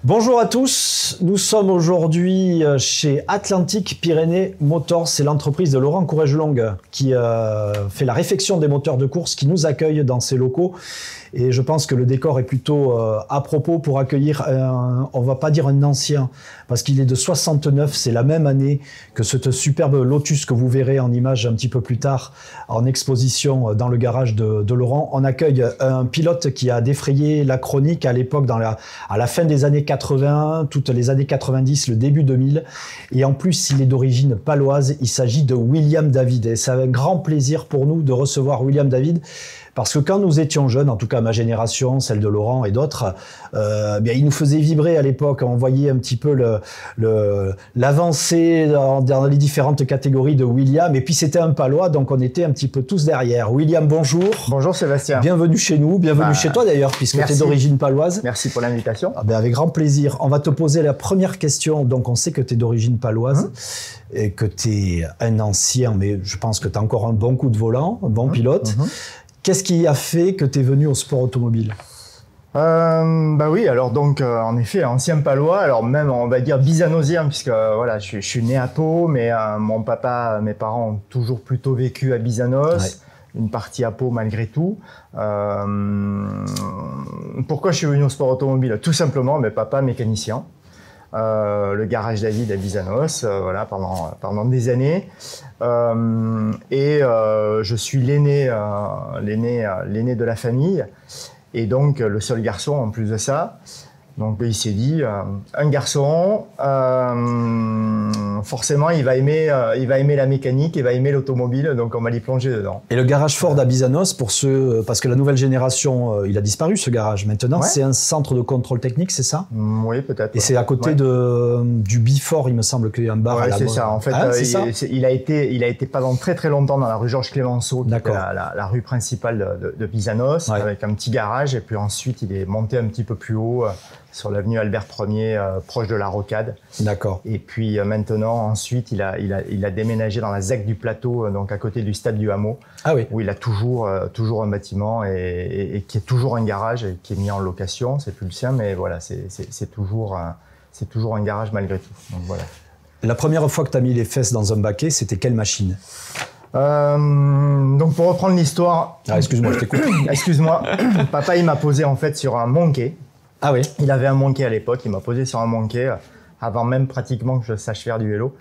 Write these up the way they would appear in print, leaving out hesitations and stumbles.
Bonjour à tous, nous sommes aujourd'hui chez Atlantic Pyrénées Motors, c'est l'entreprise de Laurent Courregelong qui fait la réfection des moteurs de course, qui nous accueille dans ses locaux. Et je pense que le décor est plutôt à propos pour accueillir, on va pas dire un ancien, parce qu'il est de 69, c'est la même année que cette superbe Lotus que vous verrez en image un petit peu plus tard en exposition dans le garage de Laurent. On accueille un pilote qui a défrayé la chronique à l'époque, à la fin des années 80, toutes les années 90, le début 2000. Et en plus, il est d'origine paloise, il s'agit de William David. Et c'est un grand plaisir pour nous de recevoir William David. Parce que quand nous étions jeunes, en tout cas ma génération, celle de Laurent et d'autres, il nous faisait vibrer à l'époque. On voyait un petit peu l'avancée dans les différentes catégories de William. Et puis c'était un Palois, donc on était un petit peu tous derrière. William, bonjour. Bonjour Sébastien. Bienvenue chez nous, bienvenue chez toi d'ailleurs, puisque tu es d'origine paloise. Merci pour l'invitation. Avec grand plaisir. On va te poser la première question. Donc on sait que tu es d'origine paloise et que tu es un ancien, mais je pense que tu as encore un bon coup de volant, un bon pilote. Qu'est-ce qui a fait que tu es venu au sport automobile ? Oui, alors donc en effet, ancien palois, alors même on va dire bizanosien, puisque voilà, je suis né à Pau, mais mon papa, mes parents ont toujours plutôt vécu à Bizanos, une partie à Pau malgré tout. Pourquoi je suis venu au sport automobile ? Tout simplement, mes papas mécaniciens. Le garage David à Bizanos, voilà, pendant des années. Je suis l'aîné de la famille et donc le seul garçon en plus de ça. Donc il s'est dit, un garçon, forcément il va aimer la mécanique, il va aimer l'automobile, donc on va l'y plonger dedans. Et le garage Ford à Bizanos, parce que la nouvelle génération, il a disparu ce garage maintenant, c'est un centre de contrôle technique, c'est ça ? Oui, peut-être. Et c'est à côté du Bifort, il me semble qu'il y a un bar à la c'est ça. En fait, il a été pendant très très longtemps dans la rue Georges Clémenceau, qui était la rue principale de Bizanos, avec un petit garage, et puis ensuite il est monté un petit peu plus haut, sur l'avenue Albert Ier, proche de la Rocade. D'accord. Et puis maintenant, ensuite, il a déménagé dans la ZEC du Plateau, donc à côté du stade du Hameau, où il a toujours un bâtiment et qui est toujours un garage et qui est mis en location. C'est plus le sien, mais voilà, c'est toujours un garage malgré tout. Donc, voilà. La première fois que tu as mis les fesses dans un baquet, c'était quelle machine ? Donc pour reprendre l'histoire... excuse-moi, je t'écoute. Excuse-moi. Papa, il m'a posé en fait sur un Monkey. Ah oui. Il avait un Monkey à l'époque, il m'a posé sur un Monkey avant même pratiquement que je sache faire du vélo.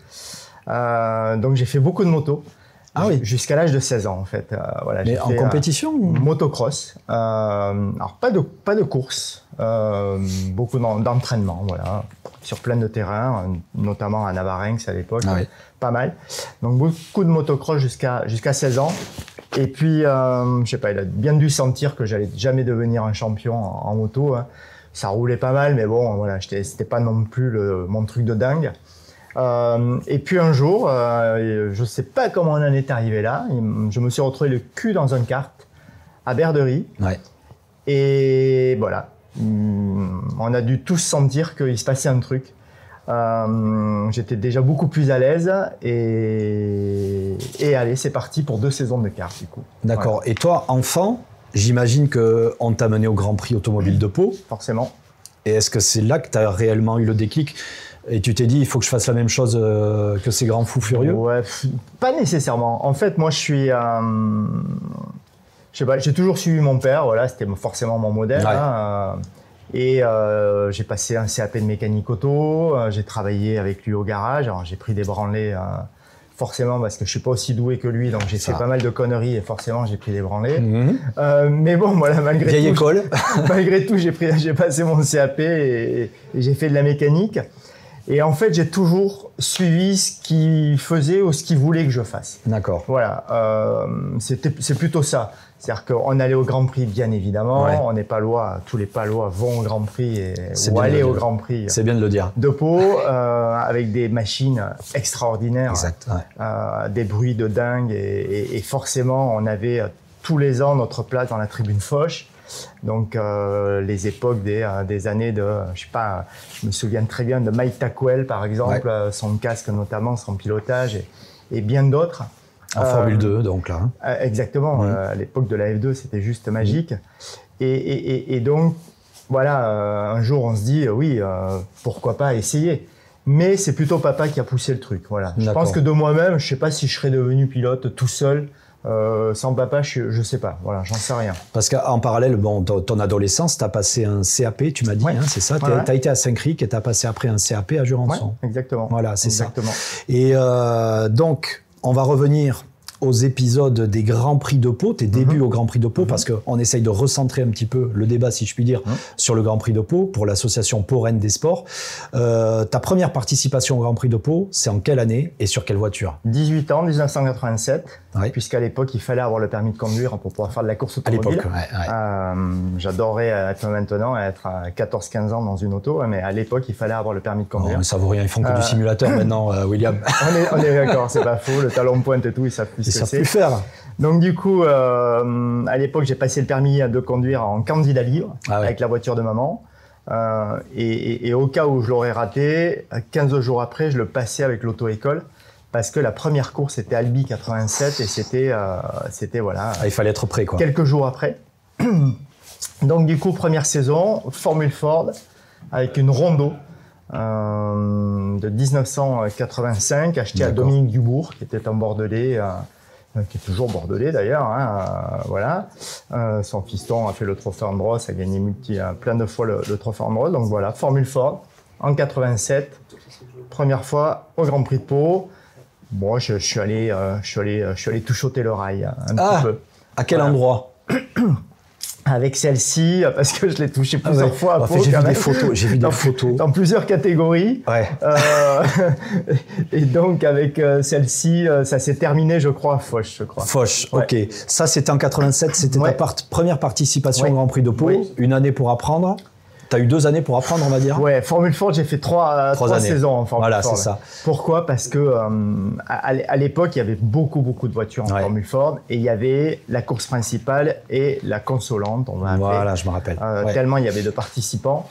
Donc j'ai fait beaucoup de motos. Jusqu'à l'âge de 16 ans en fait. Voilà, mais en compétition motocross. Alors pas de course, beaucoup d'entraînement, voilà, sur plein de terrains, notamment à Navarinx à l'époque, pas mal. Donc beaucoup de motocross jusqu'à 16 ans. Et puis, je sais pas, il a bien dû sentir que j'allais jamais devenir un champion en moto. Ça roulait pas mal, mais bon, voilà, c'était pas non plus mon truc de dingue. Et puis un jour, je sais pas comment on en est arrivé là, je me suis retrouvé le cul dans un kart à Berderie. Et voilà, on a dû tous sentir qu'il se passait un truc. J'étais déjà beaucoup plus à l'aise et allez, c'est parti pour 2 saisons de kart du coup. D'accord. Et toi, enfant, j'imagine qu'on t'a mené au Grand Prix automobile de Pau. Forcément. Et est-ce que c'est là que tu as réellement eu le déclic et tu t'es dit, il faut que je fasse la même chose que ces grands fous furieux ? Ouais, pas nécessairement. En fait, moi, je suis... je sais pas, j'ai toujours suivi mon père, voilà, c'était forcément mon modèle. Et j'ai passé un CAP de mécanique auto, j'ai travaillé avec lui au garage, alors j'ai pris des branlées... forcément parce que je suis pas aussi doué que lui, donc j'ai fait pas mal de conneries et forcément j'ai pris des branlées. Mais bon, voilà, malgré vieille tout, école. Malgré tout, j'ai passé mon CAP et j'ai fait de la mécanique. Et en fait, j'ai toujours suivi ce qu'il faisait ou ce qu'il voulait que je fasse. D'accord. Voilà, c'est plutôt ça. C'est-à-dire qu'on allait au Grand Prix, bien évidemment. On est Palois, tous les Palois vont au Grand Prix ou aller au Grand Prix. C'est bien de le dire. De Pau, avec des machines extraordinaires, des bruits de dingue. Et forcément, on avait tous les ans notre place dans la tribune Foch. Donc les époques des années de, je sais pas, je me souviens très bien de Mike Tackwell par exemple, son casque notamment, son pilotage et bien d'autres. En Formule 2 donc là. Exactement, à l'époque de la F2 c'était juste magique. Et donc voilà, un jour on se dit oui, pourquoi pas essayer. Mais c'est plutôt papa qui a poussé le truc. Voilà. Je pense que de moi-même, je sais pas si je serais devenu pilote tout seul. Sans papa, je sais pas. Voilà, j'en sais rien. Parce qu'en parallèle, bon, ton adolescence, tu as passé un CAP, tu m'as dit, c'est ça. Tu as été à Saint-Cric et tu as passé après un CAP à Jurançon. Ouais, exactement. Voilà, c'est ça. Et donc, on va revenir aux épisodes des Grands Prix de Pau, tes débuts au Grand Prix de Pau, parce qu'on essaye de recentrer un petit peu le débat, si je puis dire, sur le Grand Prix de Pau, pour l'association Pau-Rennes des Sports. Ta première participation au Grand Prix de Pau, c'est en quelle année et sur quelle voiture? 18 ans, 1987, puisqu'à l'époque, il fallait avoir le permis de conduire pour pouvoir faire de la course automobile. À l'époque, j'adorerais être maintenant, être à 14-15 ans dans une auto, mais à l'époque, il fallait avoir le permis de conduire. Ça vaut rien, ils font que du simulateur maintenant, William. On est d'accord, c'est pas faux, le talon pointe et tout, ils savent plus ce que c'est. Plus faire. Donc du coup, à l'époque, j'ai passé le permis de conduire en candidat libre, avec la voiture de maman. Et au cas où je l'aurais raté, 15 jours après, je le passais avec l'auto-école. Parce que la première course était Albi 87 et c'était voilà. Il fallait être prêt, quoi. Quelques jours après. Donc du coup, première saison, Formule Ford, avec une Rondo de 1985, achetée à Dominique Dubourg, qui était un Bordelais, qui est toujours Bordelais d'ailleurs. Voilà. Son fiston a fait le Trophée Andros, a gagné plein de fois le Trophée Andros. Donc voilà, Formule Ford en 87, première fois au Grand Prix de Pau. Bon, je suis allé tout choter le rail un petit peu. À quel endroit? Avec celle-ci, parce que je l'ai touché plusieurs fois à Pau. J'ai vu des photos. Dans plusieurs catégories. Ouais. Et donc, avec celle-ci, ça s'est terminé, je crois, à Foch, je crois. Foch, ok. Ça, c'était en 87, c'était ta première participation au Grand Prix de Pau. Une année pour apprendre. Tu as eu 2 années pour apprendre, on va dire. Ouais, Formule Ford, j'ai fait 3 saisons en Formule Ford. Voilà, c'est ça. Pourquoi? Parce que à l'époque, il y avait beaucoup de voitures en Formule Ford et il y avait la course principale et la consolante, on va appeler. Voilà, je me rappelle. Tellement il y avait de participants.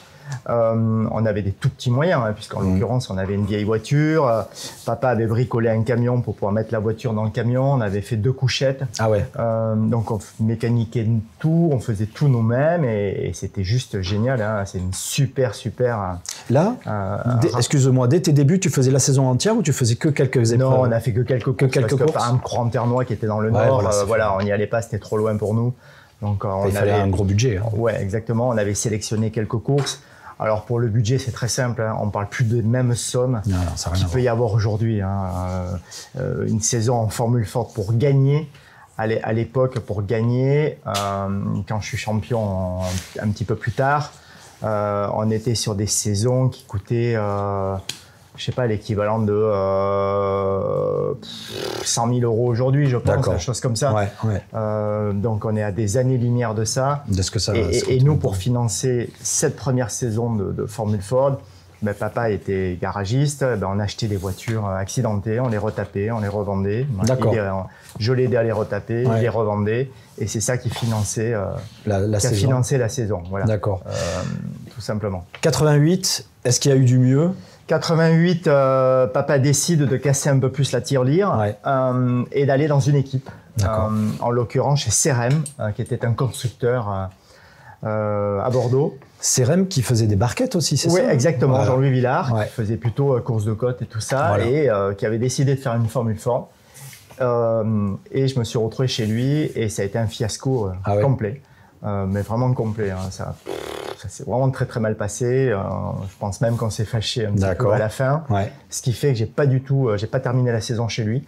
On avait des tout petits moyens, puisqu'en l'occurrence, on avait une vieille voiture. Papa avait bricolé un camion pour pouvoir mettre la voiture dans le camion. On avait fait 2 couchettes. Donc, on mécaniquait tout, on faisait tout nous-mêmes et c'était juste génial. C'est une super. Là, excuse-moi, dès tes débuts, tu faisais la saison entière ou tu faisais que quelques épreuves? Non, on a fait que quelques courses. Parce que, par exemple, Corenternois qui était dans le Nord, on n'y allait pas, c'était trop loin pour nous. Donc, il fallait un gros budget. Ouais, exactement. On avait sélectionné quelques courses. Alors pour le budget, c'est très simple. On ne parle plus des mêmes sommes qu'il peut y avoir aujourd'hui. Une saison en Formule Ford pour gagner. À l'époque, pour gagner, quand je suis champion un petit peu plus tard, on était sur des saisons qui coûtaient, je sais pas, l'équivalent de 100 000 euros aujourd'hui, je pense, quelque chose comme ça. Donc on est à des années-lumière de ça. De ce que ça et nous, pour financer cette première saison de Formule Ford, papa était garagiste, on achetait des voitures accidentées, on les retapait, on les revendait. Je l'aidais à les retaper, il les revendait, et c'est ça qui finançait la saison. Voilà. D'accord. Tout simplement. 88, est-ce qu'il y a eu du mieux? 88, papa décide de casser un peu plus la tirelire et d'aller dans une équipe. En l'occurrence chez CRM, qui était un constructeur à Bordeaux. CRM qui faisait des barquettes aussi, c'est ça? Oui, exactement. Jean-Louis Villard, qui faisait plutôt course de côte et tout ça, et qui avait décidé de faire une Formule Ford. Et je me suis retrouvé chez lui et ça a été un fiasco complet. Mais vraiment complet. Ça s'est vraiment très mal passé. Je pense même qu'on s'est fâché un petit peu à la fin. Ce qui fait que j'ai pas terminé la saison chez lui.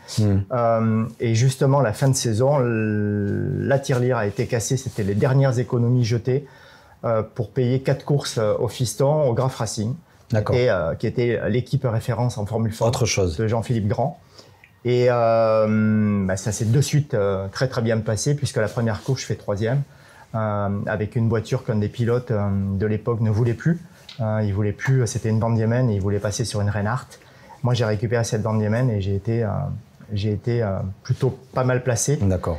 Et justement, la fin de saison, la tirelire a été cassée. C'était les dernières économies jetées pour payer 4 courses au fiston, au Graf Racing, qui était l'équipe référence en Formule Ford de Jean-Philippe Grand. Et ça s'est de suite très bien passé, puisque la première course, je fais 3e. Avec une voiture qu'un des pilotes de l'époque ne voulait plus. Il voulait plus, c'était une Van Diemen et il voulait passer sur une Reinhardt. Moi, j'ai récupéré cette Van Diemen et j'ai été plutôt pas mal placé. D'accord.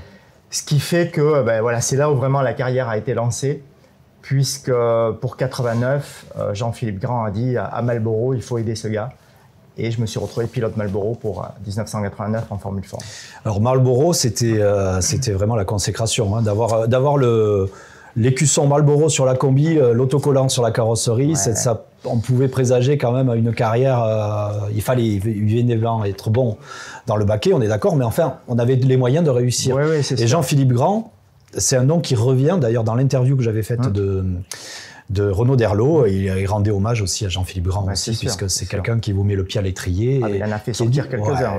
Ce qui fait que c'est là où vraiment la carrière a été lancée, puisque pour 89, Jean-Philippe Grand a dit à Marlboro, il faut aider ce gars. Et je me suis retrouvé pilote Marlboro pour 1989 en Formule Ford. Alors Marlboro, c'était vraiment la consécration, d'avoir le l'écusson Marlboro sur la combi, l'autocollant sur la carrosserie, ça, on pouvait présager quand même une carrière. Il fallait évidemment être bon dans le baquet, on est d'accord, mais enfin, on avait les moyens de réussir. Et Jean-Philippe Grand, c'est un nom qui revient d'ailleurs dans l'interview que j'avais faite de Renaud Derlot. Il rendait hommage aussi à Jean-Philippe Grand aussi, puisque c'est quelqu'un qui vous met le pied à l'étrier. Il en a fait sortir quelques-uns,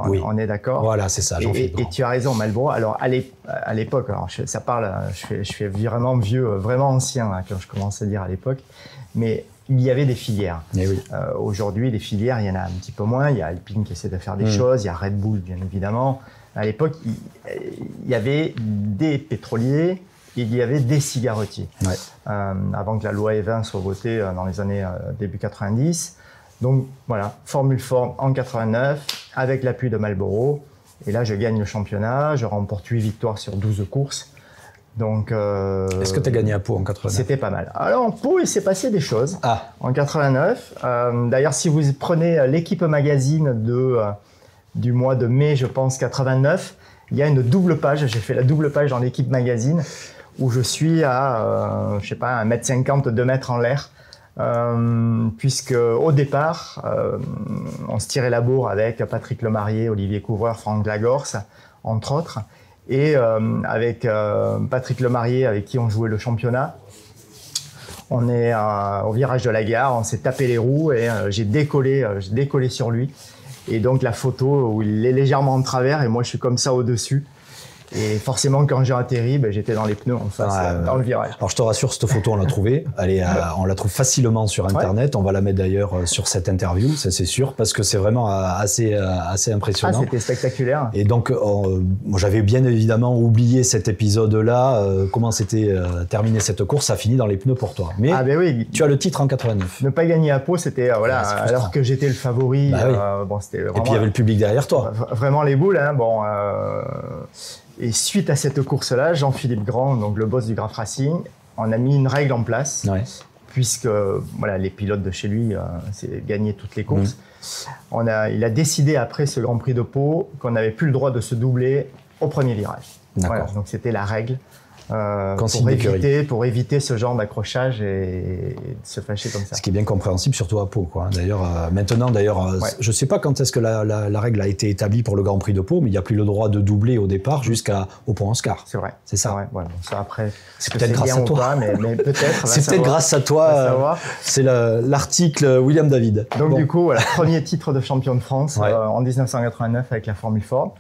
on est d'accord. Voilà, c'est ça, Jean-Philippe Grand. Et tu as raison, Marlboro. Alors, à l'époque, je fais vraiment vieux, vraiment ancien, là, quand je commence à dire à l'époque, mais il y avait des filières. Aujourd'hui, les filières, il y en a un petit peu moins. Il y a Alpine qui essaie de faire des choses, il y a Red Bull, bien évidemment. À l'époque, il y avait des pétroliers, il y avait des cigarettiers. Avant que la loi E20 soit votée dans les années début 90. Donc voilà, Formule Ford en 89, avec l'appui de Marlboro. Et là, je gagne le championnat, je remporte 8 victoires sur 12 courses. Donc, est-ce que tu as gagné à Pau en 89? C'était pas mal. Alors en Pau, il s'est passé des choses en 89. D'ailleurs, si vous prenez l'équipe magazine du mois de mai, je pense, 89, il y a une double page. J'ai fait la double page dans l'équipe magazine où je suis à, je sais pas, 1m50, 2 mètres en l'air. Puisque au départ, on se tirait la bourre avec Patrick Lemarié, Olivier Couvreur, Franck Lagorce, entre autres. Et avec Patrick Lemarié, avec qui on jouait le championnat, on est au virage de la gare, on s'est tapé les roues et j'ai décollé sur lui. Et donc la photo où il est légèrement en travers et moi je suis comme ça au-dessus. Et forcément, quand j'ai atterri, j'étais dans les pneus en face, dans le virage. Alors, je te rassure, cette photo, on l'a trouvée. On la trouve facilement sur Internet. On va la mettre d'ailleurs sur cette interview, ça c'est sûr, parce que c'est vraiment assez impressionnant. C'était spectaculaire. Et donc, moi, j'avais bien évidemment oublié cet épisode-là, comment s'était terminée cette course. Ça finit dans les pneus pour toi. Mais tu as le titre en 89. Ne pas gagner à Pau, c'était, alors que j'étais le favori. C'était vraiment, et puis, il y avait le public derrière toi. Vraiment les boules, hein. Et suite à cette course-là, Jean-Philippe Grand, donc le boss du Graf Racing, on a mis une règle en place, puisque les pilotes de chez lui, c'est gagner toutes les courses. Il a décidé après ce Grand Prix de Pau qu'on n'avait plus le droit de se doubler au premier virage. Donc c'était la règle. Pour éviter ce genre d'accrochage et de se fâcher comme ça. Ce qui est bien compréhensible, surtout à Pau, quoi. D'ailleurs, je ne sais pas quand est-ce que la règle a été établie pour le Grand Prix de Pau, mais il n'y a plus le droit de doubler au départ jusqu'au point Oscar. C'est vrai. C'est ça. Ça après, c'est peut-être grâce à toi. Mais peut-être. C'est peut-être grâce à toi. C'est l'article William David. Donc du coup, premier titre de champion de France en 1989 avec la Formule Ford.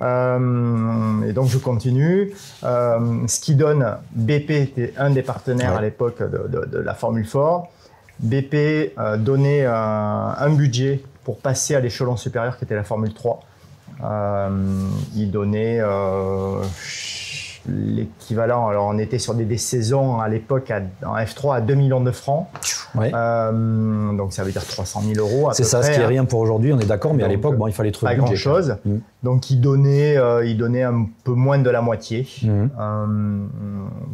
Et donc je continue. Ce qui donne, BP était un des partenaires à l'époque de la Formule Ford. BP donnait un budget pour passer à l'échelon supérieur qui était la Formule 3. Il donnait l'équivalent, alors on était sur des saisons à l'époque en F3 à 2 millions de francs. Donc ça veut dire 300 000 euros. C'est ça, ce qui est rien pour aujourd'hui, on est d'accord, mais à l'époque, il fallait trouver pas grand chose. Donc il donnait un peu moins de la moitié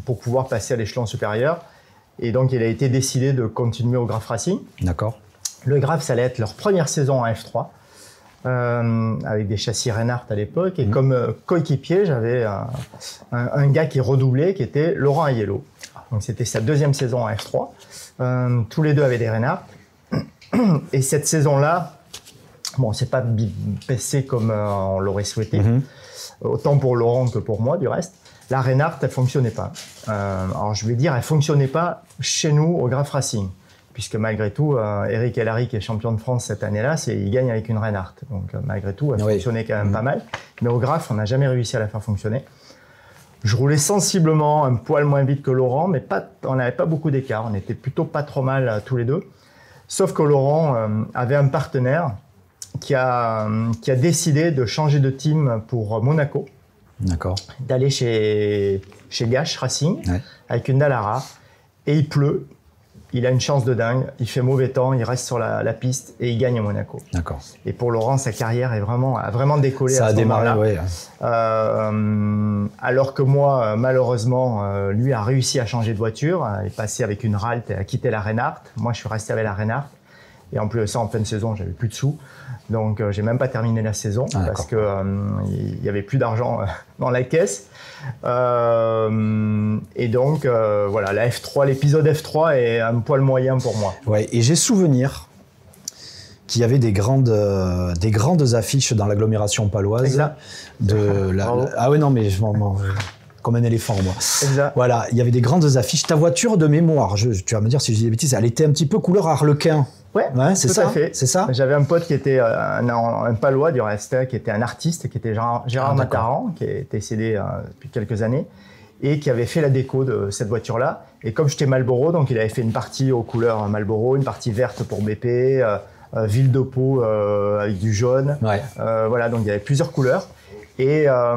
pour pouvoir passer à l'échelon supérieur. Et donc il a été décidé de continuer au Graf Racing. D'accord. Le Graf, ça allait être leur première saison en F3. Avec des châssis Reinhardt à l'époque, et comme coéquipier, j'avais un gars qui redoublait, qui était Laurent Aiello. Donc c'était sa deuxième saison en F3. Tous les deux avaient des Reinhardt. Et cette saison-là, c'est pas baissé comme on l'aurait souhaité, autant pour Laurent que pour moi, du reste. La Reinhardt, elle fonctionnait pas. Alors je vais dire, elle fonctionnait pas chez nous au Graf Racing. Puisque malgré tout, Eric Hellary, qui est champion de France cette année-là, il gagne avec une Reinhardt. Donc malgré tout, elle fonctionnait quand même pas mal. Mais au Graf, on n'a jamais réussi à la faire fonctionner. Je roulais sensiblement un poil moins vite que Laurent, mais on n'avait pas beaucoup d'écart. On était plutôt pas trop mal tous les deux. Sauf que Laurent avait un partenaire qui a décidé de changer de team pour Monaco. D'accord. D'aller chez Gash Racing avec une Dallara. Et il pleut. Il a une chance de dingue, il fait mauvais temps, il reste sur la piste et il gagne à Monaco. D'accord. Et pour Laurent, sa carrière a vraiment décollé. Ça a démarré, alors que moi, malheureusement, lui a réussi à changer de voiture, il est passé avec une Ralt et a quitté la Reinhardt. Moi, je suis resté avec la Reinhardt. Et en plus de ça, en fin de saison, j'avais plus de sous. Donc, j'ai même pas terminé la saison parce que il y avait plus d'argent dans la caisse. Et donc, voilà, la F3, l'épisode F3 est un poil moyen pour moi. Ouais, et j'ai souvenir qu'il y avait des grandes affiches dans l'agglomération paloise. Exact. Ah ouais, non, mais comme un éléphant, moi. Exact. Voilà, il y avait des grandes affiches. Ta voiture, de mémoire, tu vas me dire si je dis des bêtises, elle était un petit peu couleur harlequin. Ouais, c'est tout ça. À fait. C'est ça. J'avais un pote qui était un palois du reste, qui était un artiste, qui était Gérard Mataran, qui était décédé depuis quelques années, et qui avait fait la déco de cette voiture-là. Et comme j'étais Marlboro, donc il avait fait une partie aux couleurs Marlboro, une partie verte pour BP, ville de Pau avec du jaune. Ouais. Voilà, donc il y avait plusieurs couleurs. Et un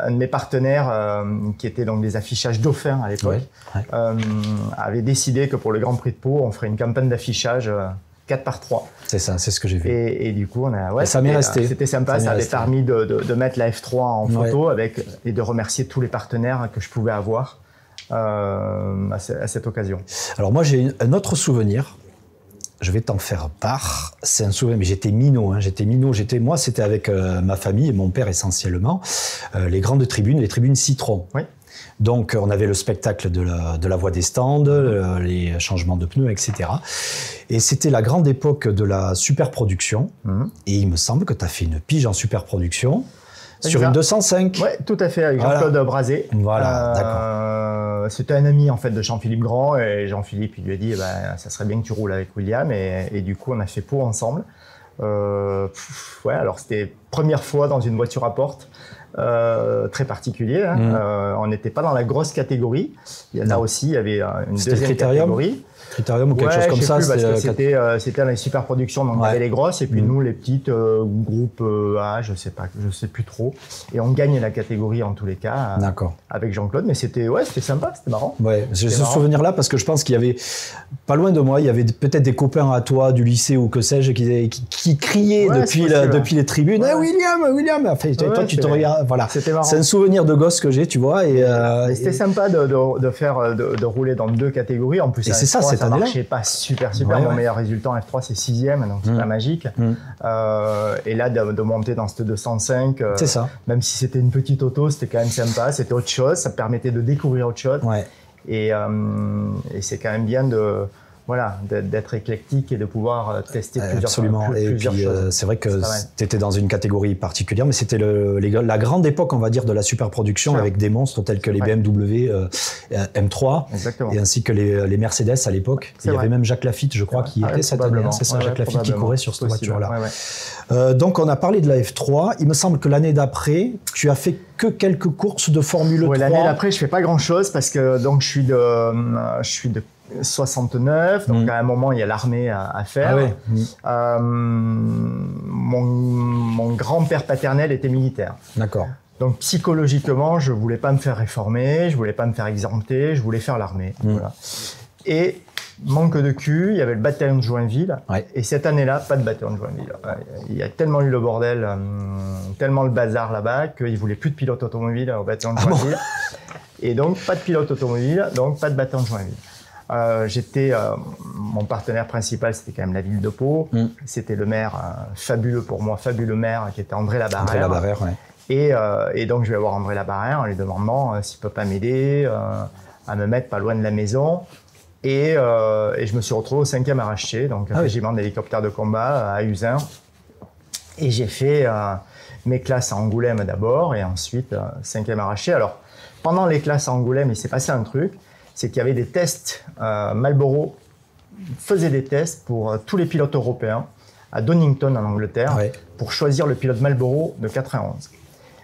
de mes partenaires, qui était donc des affichages Dauphin à l'époque, avait décidé que pour le Grand Prix de Pau, on ferait une campagne d'affichage 4x3. C'est ça, c'est ce que j'ai vu. Et du coup, ça m'est resté. C'était sympa, ça avait permis de mettre la F3 en photo et de remercier tous les partenaires que je pouvais avoir à cette occasion. Alors moi, j'ai un autre souvenir. Je vais t'en faire part. C'est un souvenir, mais j'étais minot. Moi, c'était avec ma famille et mon père essentiellement. Les grandes tribunes, les tribunes Citroën. Oui. Donc, on avait le spectacle de la voie des stands, les changements de pneus, etc. Et c'était la grande époque de la superproduction. Et il me semble que tu as fait une pige en superproduction sur une 205. Oui, tout à fait, avec Jean-Claude Brazé. Voilà, d'accord. C'était un ami en fait de Jean-Philippe Grand, et Jean-Philippe il lui a dit ça serait bien que tu roules avec William, et du coup on a fait Pau ensemble. Alors c'était première fois dans une voiture à porte. Très particulier. On n'était pas dans la grosse catégorie. Là aussi, il y avait une deuxième catégorie. Critérium ou quelque chose comme ça. C'était dans les super productions, donc il y avait les grosses, et puis nous, les petites, groupe A, je sais plus trop. Et on gagne la catégorie en tous les cas avec Jean-Claude, mais c'était sympa, c'était marrant. Ouais, j'ai ce souvenir-là parce que je pense qu'il y avait, pas loin de moi, il y avait peut-être des copains à toi du lycée ou que sais-je qui criaient depuis les tribunes. Ouais. William. Enfin, toi, tu te regardes. Voilà. C'était marrant. C'est un souvenir de gosse que j'ai, tu vois. C'était sympa de rouler dans 2 catégories. En plus, et c'est ça, cette année-là. Ça marchait pas super. Mon meilleur résultat en F3, c'est 6e, donc c'est pas magique. Et là, de monter dans cette 205, c'est ça. Même si c'était une petite auto, c'était quand même sympa. C'était autre chose. Ça permettait de découvrir autre chose. Ouais. Et c'est quand même bien d'être éclectique et de pouvoir tester plusieurs choses. Absolument. Et puis, c'est vrai que tu étais dans une catégorie particulière, mais c'était la grande époque, on va dire, de la superproduction avec des monstres tels que les BMW M3 Exactement. et ainsi que les Mercedes à l'époque. Il y avait même Jacques Lafitte, je crois, qui était cette année. C'est ça, Jacques Lafitte qui courait sur cette voiture-là. Donc, on a parlé de la F3. Il me semble que l'année d'après, tu as fait que quelques courses de Formule 3. L'année d'après, je fais pas grand-chose parce que donc, je suis de 69, donc à un moment il y a l'armée à faire. Mon grand-père paternel était militaire. D'accord. Donc psychologiquement, je voulais pas me faire réformer, je voulais pas me faire exempter, je voulais faire l'armée. Voilà. Et manque de cul, il y avait le bataillon de Joinville. Et cette année-là, pas de bataillon de Joinville. Il y a tellement eu le bordel, tellement le bazar là-bas qu'ils voulaient plus de pilotes automobiles au bataillon de Joinville. Et donc pas de pilote automobile, donc pas de bataillon de Joinville. Mon partenaire principal, c'était quand même la ville de Pau. C'était le maire, fabuleux pour moi, fabuleux maire, qui était André Labarrère. André Labarrère, ouais. Et donc, je vais voir André Labarrère en lui demandant s'il peut pas m'aider à me mettre pas loin de la maison. Et je me suis retrouvé au 5e arraché, donc un régiment d'hélicoptères de combat à Uzun. Et j'ai fait mes classes à Angoulême d'abord, et ensuite 5e arraché. Alors, pendant les classes à Angoulême, il s'est passé un truc. C'est qu'il y avait des tests, Marlboro faisait des tests pour tous les pilotes européens à Donington en Angleterre pour choisir le pilote Marlboro de 91.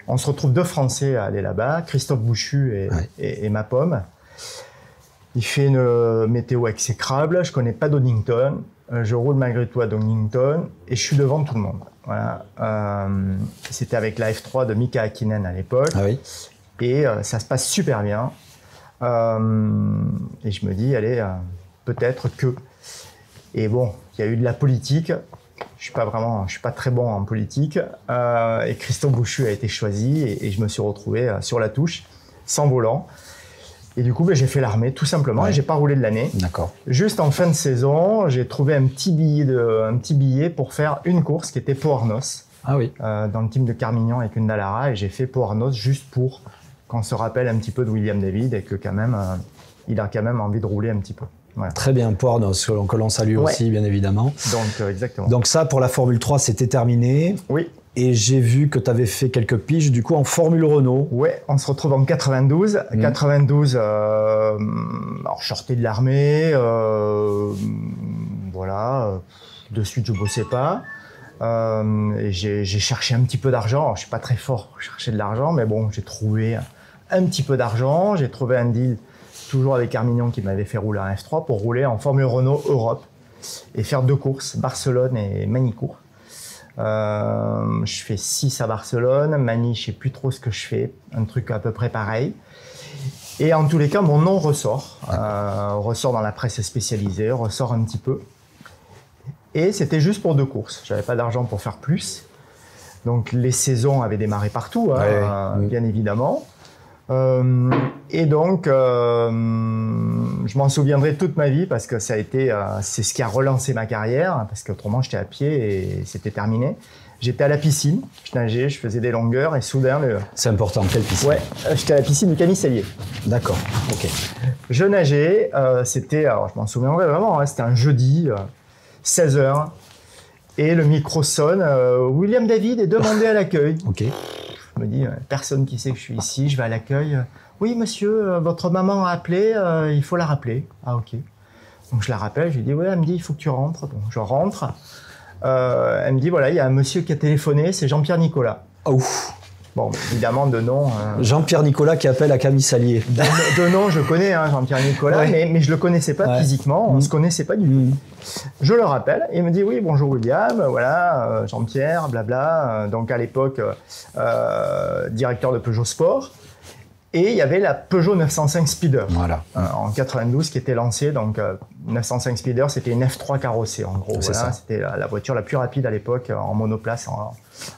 On se retrouve 2 Français à aller là-bas, Christophe Bouchu et ma pomme. Il fait une météo exécrable, je connais pas Donington, je roule malgré tout à Donington et je suis devant tout le monde. Voilà. C'était avec la F3 de Mika Hakkinen à l'époque et ça se passe super bien. Et je me dis, allez, peut-être que. Et bon, il y a eu de la politique. Je suis pas très bon en politique. Et Christophe Bouchu a été choisi et je me suis retrouvé sur la touche, sans volant. Et du coup, j'ai fait l'armée, tout simplement, et j'ai pas roulé de l'année. D'accord. Juste en fin de saison, j'ai trouvé un petit billet pour faire une course qui était Pau-Arnos. Ah oui. Dans le team de Carmignan avec une Dallara, et j'ai fait Pau-Arnos juste pour qu'on se rappelle un petit peu de William David et que quand même, il a quand même envie de rouler un petit peu. Voilà. Très bien, Pau-Arnos, que l'on salue aussi, bien évidemment. Donc, exactement. Donc ça, pour la Formule 3, c'était terminé. Oui. Et j'ai vu que tu avais fait quelques piges, du coup, en Formule Renault. Ouais, on se retrouve en 92. 92, alors je sortais de l'armée, voilà. De suite, je bossais pas. Et j'ai cherché un petit peu d'argent. Je suis pas très fort pour chercher de l'argent, mais bon, j'ai trouvé un petit peu d'argent. J'ai trouvé un deal, toujours avec Carmignan, qui m'avait fait rouler en F3 pour rouler en Formule Renault Europe et faire 2 courses, Barcelone et Magny-Cours. Je fais 6 à Barcelone, Magny, je sais plus trop ce que je fais, un truc à peu près pareil. Et en tous les cas, mon nom ressort dans la presse spécialisée, ressort un petit peu. Et c'était juste pour 2 courses. J'avais pas d'argent pour faire plus. Donc les saisons avaient démarré partout, bien évidemment. Et donc, je m'en souviendrai toute ma vie parce que ça a été, c'est ce qui a relancé ma carrière, parce qu'autrement j'étais à pied et c'était terminé. J'étais à la piscine, je nageais, je faisais des longueurs et soudain... C'est important, quelle piscine? Ouais, j'étais à la piscine du Camille Cellier. D'accord, ok. Je nageais, c'était, alors je m'en souviendrai vraiment, c'était un jeudi, 16h, et le micro sonne, William David est demandé à l'accueil. Ok. Je me dis, personne qui sait que je suis ici, je vais à l'accueil. Oui, monsieur, votre maman a appelé, il faut la rappeler. Ah, ok. Donc je la rappelle, je lui dis, ouais, elle me dit, il faut que tu rentres. Bon, je rentre. Elle me dit, voilà, il y a un monsieur qui a téléphoné, c'est Jean-Pierre Nicolas. Oh. Bon, évidemment, de nom... Jean-Pierre Nicolas qui appelle à Camille Salier. De nom, je connais Jean-Pierre Nicolas, ouais. mais je le connaissais pas physiquement, on se connaissait pas du tout. Je le rappelle, et il me dit, oui, bonjour William, voilà, Jean-Pierre, blabla, donc à l'époque, directeur de Peugeot Sport. Et il y avait la Peugeot 905 Speeder, en 92, qui était lancée. Donc 905 Speeder, c'était une F3 carrossée, en gros. Voilà, c'était la voiture la plus rapide à l'époque, en monoplace,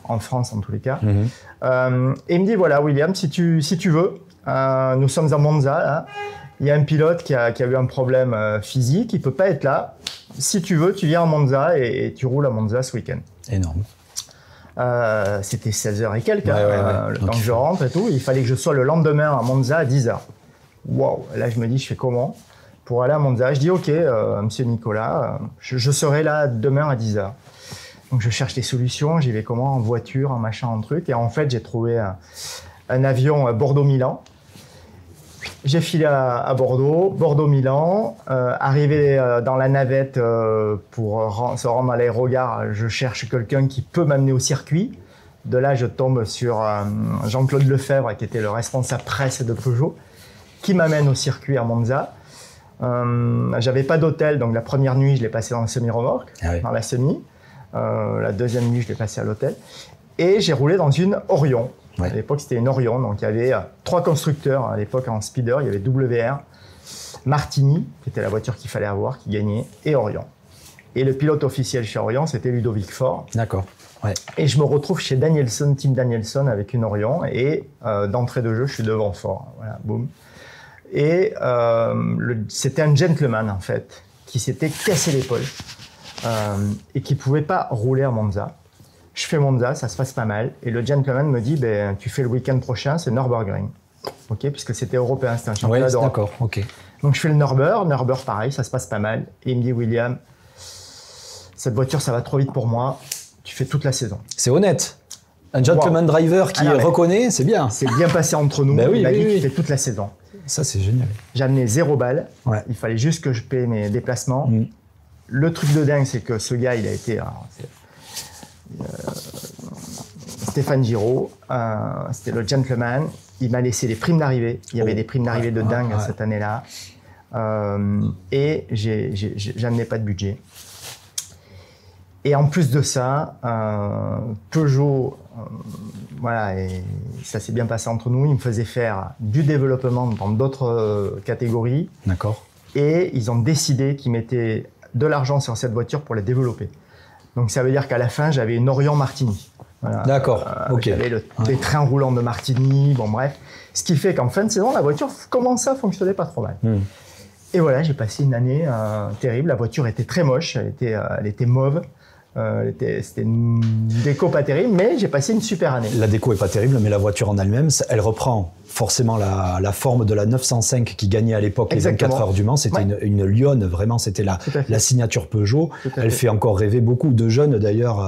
en France en tous les cas. Et il me dit, voilà William, si tu veux, nous sommes à Monza, là. Il y a un pilote qui a eu un problème physique, il ne peut pas être là. Si tu veux, tu viens à Monza et tu roules à Monza ce week-end. Énorme. C'était 16h et quelques, le temps que je rentre et tout. Il fallait que je sois le lendemain à Monza à 10h. Waouh! Là, je me dis, je fais comment pour aller à Monza? Je dis, ok, monsieur Nicolas, je serai là demain à 10h. Donc, je cherche des solutions. J'y vais comment? En voiture, en machin, en truc. Et en fait, j'ai trouvé un avion Bordeaux-Milan. J'ai filé à Bordeaux, Bordeaux-Milan, arrivé dans la navette pour se rendre à l'aérogare, je cherche quelqu'un qui peut m'amener au circuit. De là, je tombe sur Jean-Claude Lefebvre, qui était le responsable presse de Peugeot, qui m'amène au circuit à Monza. J'avais pas d'hôtel, donc la première nuit, je l'ai passée dans la semi-remorque, dans la semi. La deuxième nuit, je l'ai passée à l'hôtel. Et j'ai roulé dans une Orion. À l'époque, c'était une Orion, donc il y avait 3 constructeurs à l'époque en speeder. Il y avait WR, Martini, qui était la voiture qu'il fallait avoir, qui gagnait, et Orion. Et le pilote officiel chez Orion, c'était Ludovic Faure. D'accord. Ouais. Et je me retrouve chez Danielson, Team Danielson, avec une Orion, et d'entrée de jeu, je suis devant Faure. Voilà, boum. Et c'était un gentleman, en fait, qui s'était cassé l'épaule et qui ne pouvait pas rouler à Monza. Je fais Monza, ça se passe pas mal. Et le gentleman me dit, tu fais le week-end prochain, c'est Nürburgring. Ok, puisque c'était européen, c'était un championnat d'Europe. D'accord, ok. Donc je fais le Nürburgring pareil, ça se passe pas mal. Et il me dit, William, cette voiture, ça va trop vite pour moi. Tu fais toute la saison. C'est honnête. Un gentleman driver qui reconnaît, c'est bien. C'est bien passé entre nous. Il m'a dit, tu fais toute la saison. Ça, c'est génial. J'ai amené 0 balles. Il fallait juste que je paie mes déplacements. Le truc de dingue, c'est que ce gars, il a été... Stéphane Giraud, c'était le gentleman. Il m'a laissé les primes d'arrivée. Il y avait des primes d'arrivée de dingue cette année-là. Et j'amenais pas de budget. Et en plus de ça, Peugeot, voilà, et ça s'est bien passé entre nous. Il me faisait faire du développement dans d'autres catégories. D'accord. Et ils ont décidé qu'ils mettaient de l'argent sur cette voiture pour la développer. Donc ça veut dire qu'à la fin, j'avais une Orion Martini. Voilà. D'accord, ok. J'avais des trains roulants de Martigny, bon bref. Ce qui fait qu'en fin de saison, la voiture commençait à fonctionner pas trop mal. Et voilà, j'ai passé une année terrible. La voiture était très moche, elle était mauve. C'était une déco pas terrible, mais j'ai passé une super année. La déco est pas terrible, mais la voiture en elle-même, elle reprend forcément la forme de la 905 qui gagnait à l'époque les 24 heures du Mans. C'était une lionne, vraiment, c'était la signature Peugeot. Elle fait encore rêver beaucoup de jeunes d'ailleurs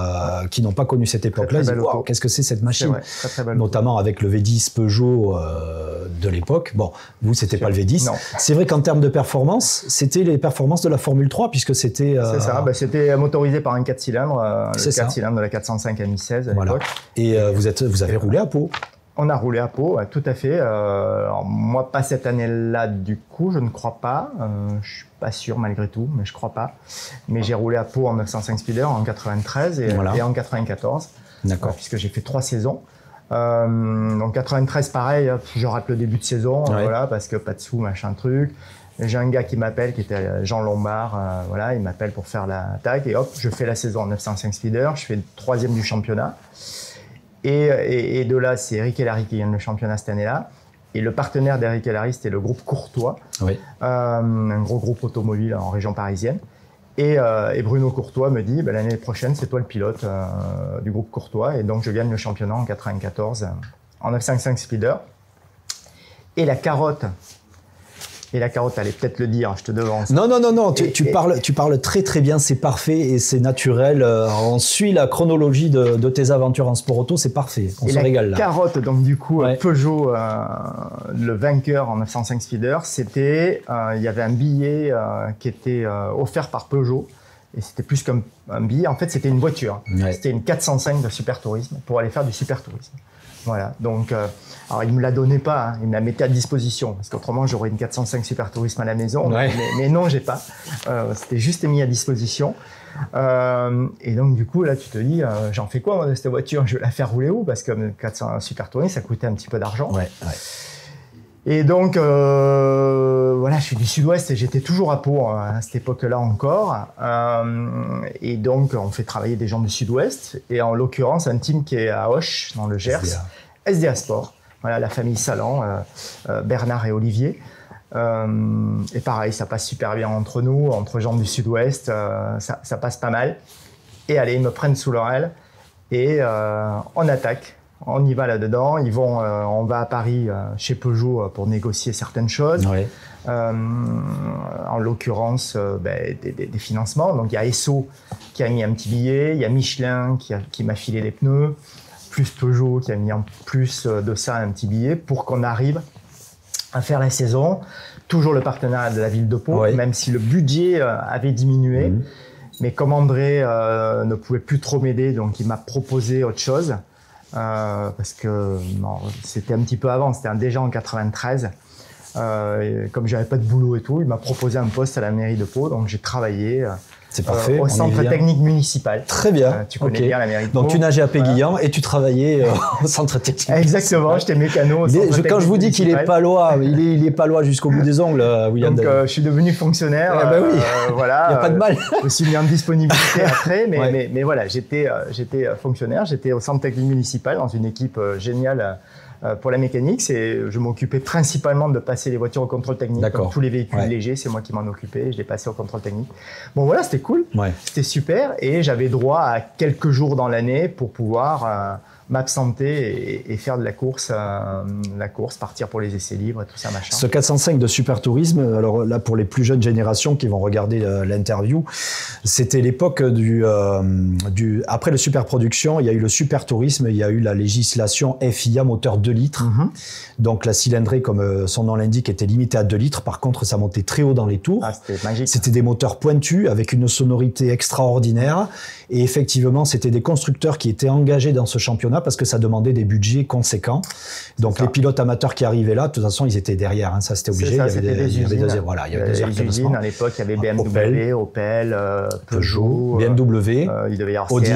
qui n'ont pas connu cette époque-là. Ils disent wow, qu'est-ce que c'est cette machine, très notamment avec le V10 Peugeot de l'époque. Bon, vous, c'était pas le V10. C'est vrai qu'en termes de performance, c'était les performances de la Formule 3 puisque c'était... C'est ça, c'était motorisé par un 4 cylindres, le 4 cylindres de la 405 à 2016 à l'époque. Et vous avez roulé à Pau. On a roulé à Pau, tout à fait. Alors, moi, pas cette année-là, du coup, je ne crois pas. Je suis pas sûr malgré tout, mais je crois pas. Mais j'ai roulé à Pau en 905 Speeder en 93 et en 94. D'accord. Puisque j'ai fait 3 saisons. Donc 93, pareil, je rate le début de saison, voilà, parce que pas de sous, machin truc. J'ai un gars qui m'appelle, qui était Jean Lombard, voilà, il m'appelle pour faire la tag et hop, je fais la saison en 905 Speeder, je fais le 3e du championnat. Et de là, c'est Eric Hellary qui gagne le championnat cette année-là. Et le partenaire d'Eric Hellary, c'était le groupe Courtois, un gros groupe automobile en région parisienne. Et Bruno Courtois me dit, l'année prochaine, c'est toi le pilote du groupe Courtois. Et donc, je gagne le championnat en 94 en 955 Speeder. Et la carotte, allez peut-être le dire, je te devance. Non, tu parles très très bien, c'est parfait et c'est naturel. On suit la chronologie de tes aventures en sport auto, c'est parfait, on se régale là. La carotte, donc du coup, Peugeot, le vainqueur en 905 Speeder, c'était, il y avait un billet qui était offert par Peugeot. Et c'était plus comme un billet, en fait c'était une voiture. C'était une 405 de super tourisme pour aller faire du super tourisme. Voilà, donc, alors il ne me la donnait pas, hein, il me la mettait à disposition, parce qu'autrement j'aurais une 405 Super Tourisme à la maison, mais non, j'ai pas. C'était juste mis à disposition. Et donc du coup, là tu te dis, j'en fais quoi moi de cette voiture? Je vais la faire rouler où? Parce que 400 Super Tourisme, ça coûtait un petit peu d'argent. Et donc, voilà, je suis du Sud-Ouest et j'étais toujours à Pau à cette époque-là encore. Et donc, on fait travailler des gens du Sud-Ouest. Et en l'occurrence, un team qui est à Auch, dans le Gers, SDA Sport. Voilà, la famille Salan, Bernard et Olivier. Et pareil, ça passe super bien entre nous, entre gens du Sud-Ouest. Ça passe pas mal. Et allez, ils me prennent sous leur aile et on attaque. On y va là-dedans. On va à Paris chez Peugeot pour négocier certaines choses. En l'occurrence, des financements. Donc il y a Esso qui a mis un petit billet, il y a Michelin qui m'a filé les pneus, plus Peugeot qui a mis en plus de ça un petit billet pour qu'on arrive à faire la saison. Toujours le partenariat de la ville de Pau, même si le budget avait diminué. Mais comme André ne pouvait plus trop m'aider, donc il m'a proposé autre chose. Parce que c'était un petit peu avant, c'était déjà en 93. Comme j'avais pas de boulot et tout, il m'a proposé un poste à la mairie de Pau, donc j'ai travaillé c'est parfait, au centre technique municipal. Très bien. Tu connais bien la mairie de Pau. Donc tu nageais à Péguillan et tu travaillais au centre technique. Exactement, j'étais mécano au centre quand je vous dis qu'il est palois, il est palois jusqu'au bout des ongles, William. Donc je suis devenu fonctionnaire. Voilà. Il n'y a pas de mal. Je me suis mis en disponibilité après, mais voilà, j'étais fonctionnaire, j'étais au centre technique municipal dans une équipe géniale. Pour la mécanique, je m'occupais principalement de passer les voitures au contrôle technique. Comme tous les véhicules légers, c'est moi qui m'en occupais. Je les passais au contrôle technique. Bon, voilà, c'était cool. C'était super. Et j'avais droit à quelques jours dans l'année pour pouvoir m'absenter et faire de la course, partir pour les essais libres, tout ça, machin. Ce 405 de Super Tourisme, alors là, pour les plus jeunes générations qui vont regarder l'interview, c'était l'époque après le Super Production, il y a eu le Super Tourisme, il y a eu la législation FIA moteur 2 litres. Donc la cylindrée, comme son nom l'indique, était limitée à 2 litres. Par contre, ça montait très haut dans les tours. C'était magique. C'était des moteurs pointus avec une sonorité extraordinaire. Et effectivement, c'était des constructeurs qui étaient engagés dans ce championnat parce que ça demandait des budgets conséquents. Donc les pilotes amateurs qui arrivaient là, de toute façon, ils étaient derrière. Hein, ça, c'était obligé. Ça, il y avait des usines à l'époque. Il y avait BMW, Opel, Peugeot, BMW, il devait y avoir Audi,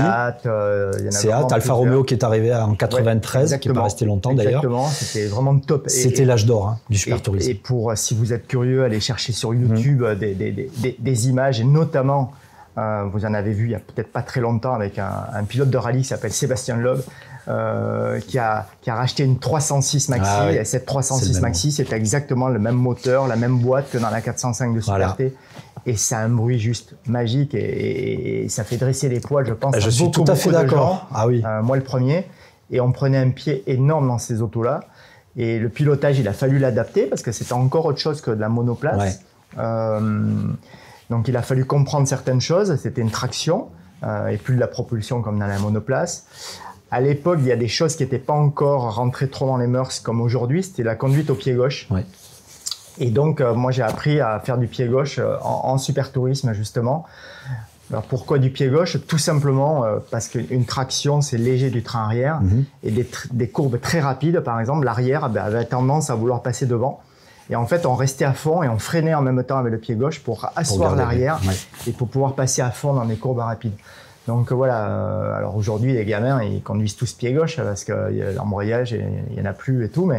Seat, Alfa Romeo qui est arrivé en 93, qui n'est pas resté longtemps d'ailleurs. Exactement, c'était vraiment top. C'était l'âge d'or du super tourisme. Et pour, si vous êtes curieux, allez chercher sur YouTube des images, et notamment Vous en avez vu il y a peut-être pas très longtemps avec un pilote de rallye qui s'appelle Sébastien Loeb, qui a racheté une 306 Maxi. Ah, oui. Et cette 306 Maxi, c'était exactement le même moteur, la même boîte que dans la 405 de Super T. Et ça a un bruit juste magique et ça fait dresser les poils, je pense. Je suis tout à fait d'accord. Ah oui. Moi, le premier. Et on prenait un pied énorme dans ces autos-là. Et le pilotage, il a fallu l'adapter parce que c'était encore autre chose que de la monoplace. Ouais. Donc, il a fallu comprendre certaines choses. C'était une traction et plus de la propulsion comme dans la monoplace. À l'époque, il y a des choses qui n'étaient pas encore rentrées trop dans les mœurs comme aujourd'hui. C'était la conduite au pied gauche. Ouais. Et donc, moi, j'ai appris à faire du pied gauche en super tourisme, justement. Alors, pourquoi du pied gauche? Tout simplement parce qu'une traction, c'est léger du train arrière. Et des courbes très rapides, par exemple, l'arrière avait tendance à vouloir passer devant. Et en fait, on restait à fond et on freinait en même temps avec le pied gauche pour asseoir l'arrière et pour pouvoir passer à fond dans des courbes rapides. Donc voilà, alors aujourd'hui, les gamins, ils conduisent tous pied gauche parce que l'embrayage, il n'y en a plus et tout.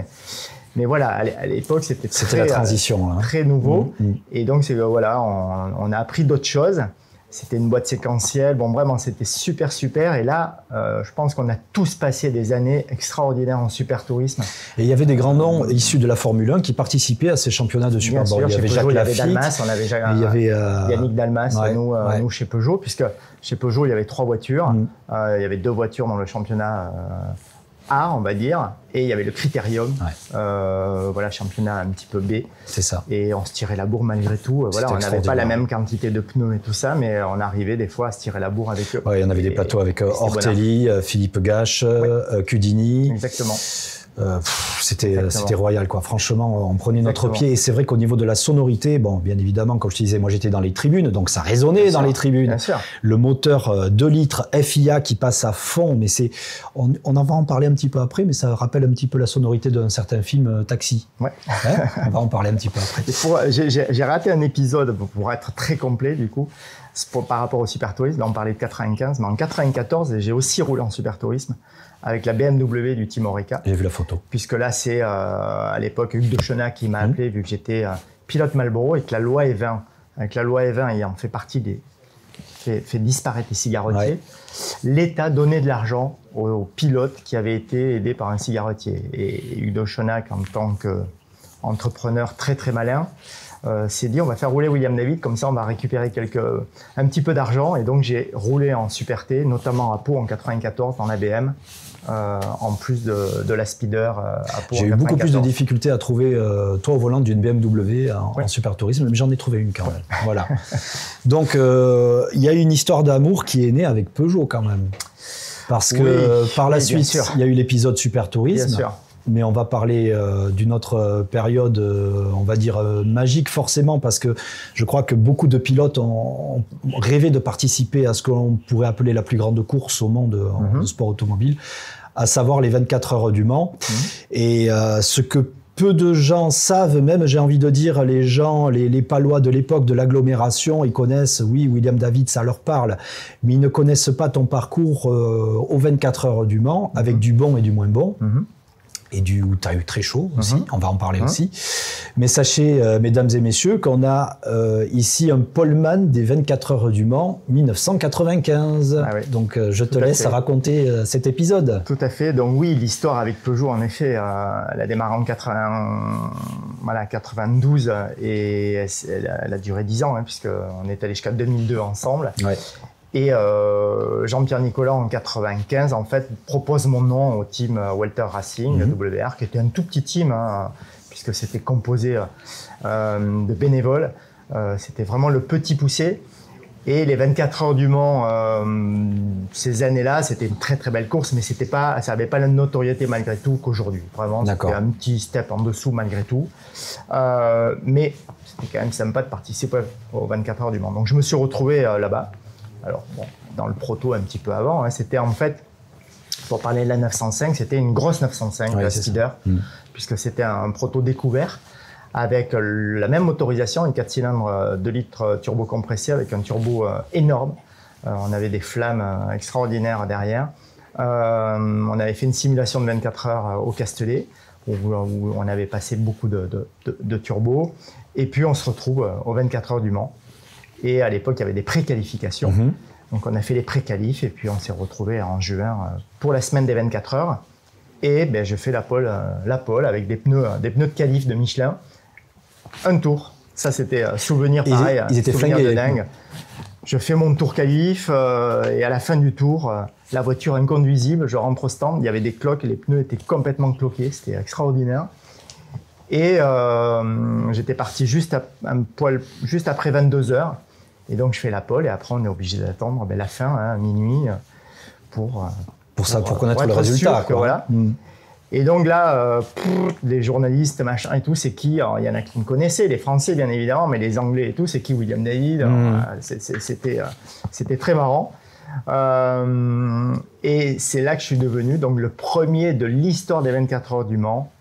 Mais voilà, à l'époque, c'était la transition, très nouveau. Et donc, voilà, on a appris d'autres choses. C'était une boîte séquentielle. Bon, vraiment, c'était super, super. Et là, je pense qu'on a tous passé des années extraordinaires en super tourisme. Et il y avait des grands noms issus de la Formule 1 qui participaient à ces championnats de super. Bien sûr, il y avait Jacques Lafitte, Dalmas, on avait Yannick Dalmas, ouais, nous chez Peugeot, puisque chez Peugeot, il y avait 3 voitures. Il y avait 2 voitures dans le championnat A, on va dire, et il y avait le Critérium, voilà, championnat un petit peu B. C'est ça. Et on se tirait la bourre malgré tout. Voilà, on n'avait pas la même quantité de pneus et tout ça, mais on arrivait des fois à se tirer la bourre avec eux. Ouais, il y en avait des plateaux avec Ortelli, Philippe Gache, Cudini. Exactement. C'était royal, quoi. Franchement, on prenait notre pied. Et c'est vrai qu'au niveau de la sonorité, bon, bien évidemment, comme je te disais, moi j'étais dans les tribunes, donc ça résonnait dans les tribunes. Bien sûr. Le moteur 2 litres FIA qui passe à fond, mais on en va en parler un petit peu après, mais ça rappelle un petit peu la sonorité d'un certain film Taxi. Ouais. Hein, on va en parler un petit peu après. J'ai raté un épisode pour être très complet, du coup. Par rapport au super tourisme, là on parlait de 95, mais en 94, j'ai aussi roulé en super tourisme avec la BMW du Team Oreca. J'ai vu la photo. Puisque là, c'est à l'époque Hugues de Chenac qui m'a appelé, vu que j'étais pilote Marlboro et que la loi E20, avec la loi E20 ayant fait partie fait disparaître les cigarettiers, l'État donnait de l'argent aux pilotes qui avaient été aidés par un cigarettier. Et Hugues de Chenac, en tant qu'entrepreneur très très malin, s'est dit on va faire rouler William David, comme ça on va récupérer un petit peu d'argent. Et donc j'ai roulé en Super T, notamment à Pau en 94 dans l'ABM, en plus de la Speeder à Pau. J'ai eu beaucoup plus de difficultés à trouver toi au volant d'une BMW en super tourisme, mais j'en ai trouvé une quand même. Voilà. Donc il y a une histoire d'amour qui est née avec Peugeot quand même. Parce que par la suite, il y a eu l'épisode super tourisme. Bien sûr. Mais on va parler d'une autre période, on va dire magique forcément, parce que je crois que beaucoup de pilotes ont rêvé de participer à ce qu'on pourrait appeler la plus grande course au monde de sport automobile, à savoir les 24 heures du Mans. Et ce que peu de gens savent, même j'ai envie de dire, les Palois de l'époque de l'agglomération, ils connaissent, oui, William David, ça leur parle, mais ils ne connaissent pas ton parcours aux 24 heures du Mans, avec du bon et du moins bon. Et où tu as eu très chaud aussi, on va en parler aussi. Mais sachez, mesdames et messieurs, qu'on a ici un poleman des 24 heures du Mans 1995. Ah oui. Donc je te laisse raconter cet épisode. Tout à fait. Donc oui, l'histoire avec Peugeot, en effet, elle a démarré en 92 et elle a duré 10 ans, puisqu'on est allé jusqu'à 2002 ensemble. Ouais. Et Jean-Pierre Nicolas, en 95, en fait, propose mon nom au team Walter Racing, WR, qui était un tout petit team, puisque c'était composé de bénévoles. C'était vraiment le petit poussé. Et les 24 heures du Mans, ces années-là, c'était une très très belle course, mais ça n'avait pas la notoriété malgré tout qu'aujourd'hui. Vraiment, c'était un petit step en dessous malgré tout. Mais c'était quand même sympa de participer aux 24 heures du Mans. Donc je me suis retrouvé là-bas. Alors, bon, dans le proto un petit peu avant, c'était en fait, pour parler de la 905, c'était une grosse 905, la Speeder, puisque c'était un proto découvert avec la même motorisation, une 4 cylindres 2 litres turbo compressé avec un turbo énorme. On avait des flammes extraordinaires derrière. On avait fait une simulation de 24 heures au Castellet, où on avait passé beaucoup de turbo. Et puis on se retrouve aux 24 heures du Mans. Et à l'époque, il y avait des préqualifications. Donc on a fait les préqualifs et puis on s'est retrouvés en juin pour la semaine des 24 heures. Et ben, je fais la pole avec des pneus de qualif de Michelin. Un tour. Ça, c'était souvenir pareil. Ils étaient souvenir flingués. De dingue. Je fais mon tour qualif et à la fin du tour, la voiture inconduisible, je rentre au stand, il y avait des cloques, les pneus étaient complètement cloqués, c'était extraordinaire. Et j'étais parti juste après 22 heures. Et donc je fais la pole et après on est obligé d'attendre la fin, minuit, pour connaître le résultat. Voilà. Et donc là, les journalistes, machin et tout, c'est qui? Alors, il y en a qui me connaissaient, les Français bien évidemment, mais les Anglais et tout, c'est qui? William David. C'était très marrant. Et c'est là que je suis devenu donc, le premier de l'histoire des 24 heures du Mans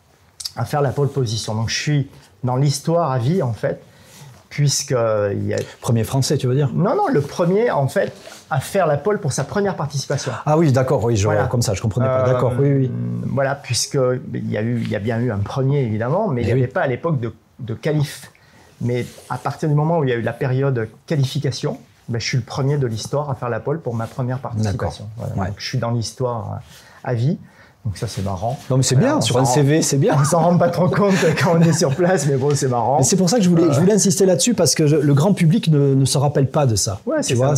à faire la pole position. Donc je suis dans l'histoire à vie en fait, puisque premier français, tu veux dire? Non, le premier en fait à faire la pole pour sa première participation. Ah oui, d'accord, oui, comme ça, je comprenais pas. D'accord, oui. Voilà, puisque il y a bien eu un premier évidemment, mais il n'y avait pas à l'époque de qualif. Mais à partir du moment où il y a eu la période qualification, je suis le premier de l'histoire à faire la pole pour ma première participation. Voilà. Ouais. Donc, je suis dans l'histoire à vie. Donc ça, c'est marrant. Non, mais c'est bien, sur un CV, c'est bien. On s'en rend pas trop compte quand on est sur place, mais bon, c'est marrant. Et c'est pour ça que je voulais insister là-dessus, parce que le grand public ne se rappelle pas de ça. Ouais, c'est sympa.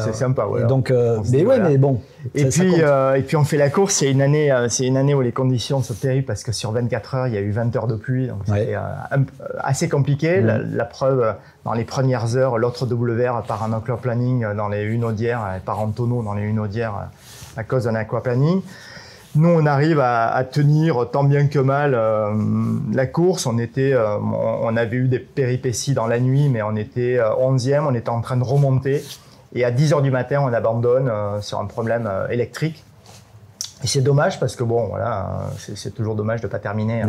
C'est sympa, voilà. Donc, mais bon. Et puis on fait la course, c'est une année où les conditions sont terribles, parce que sur 24 heures, il y a eu 20 heures de pluie, donc c'était assez compliqué. La preuve, dans les premières heures, l'autre WR part en aquaplaning dans les Hunaudières, elle part en tonneau dans les Hunaudières à cause d'un aquaplaning. Nous, on arrive à tenir tant bien que mal la course. On avait eu des péripéties dans la nuit, mais on était 11e, on était en train de remonter. Et à 10h du matin, on abandonne sur un problème électrique. Et c'est dommage parce que bon, voilà, c'est toujours dommage de ne pas terminer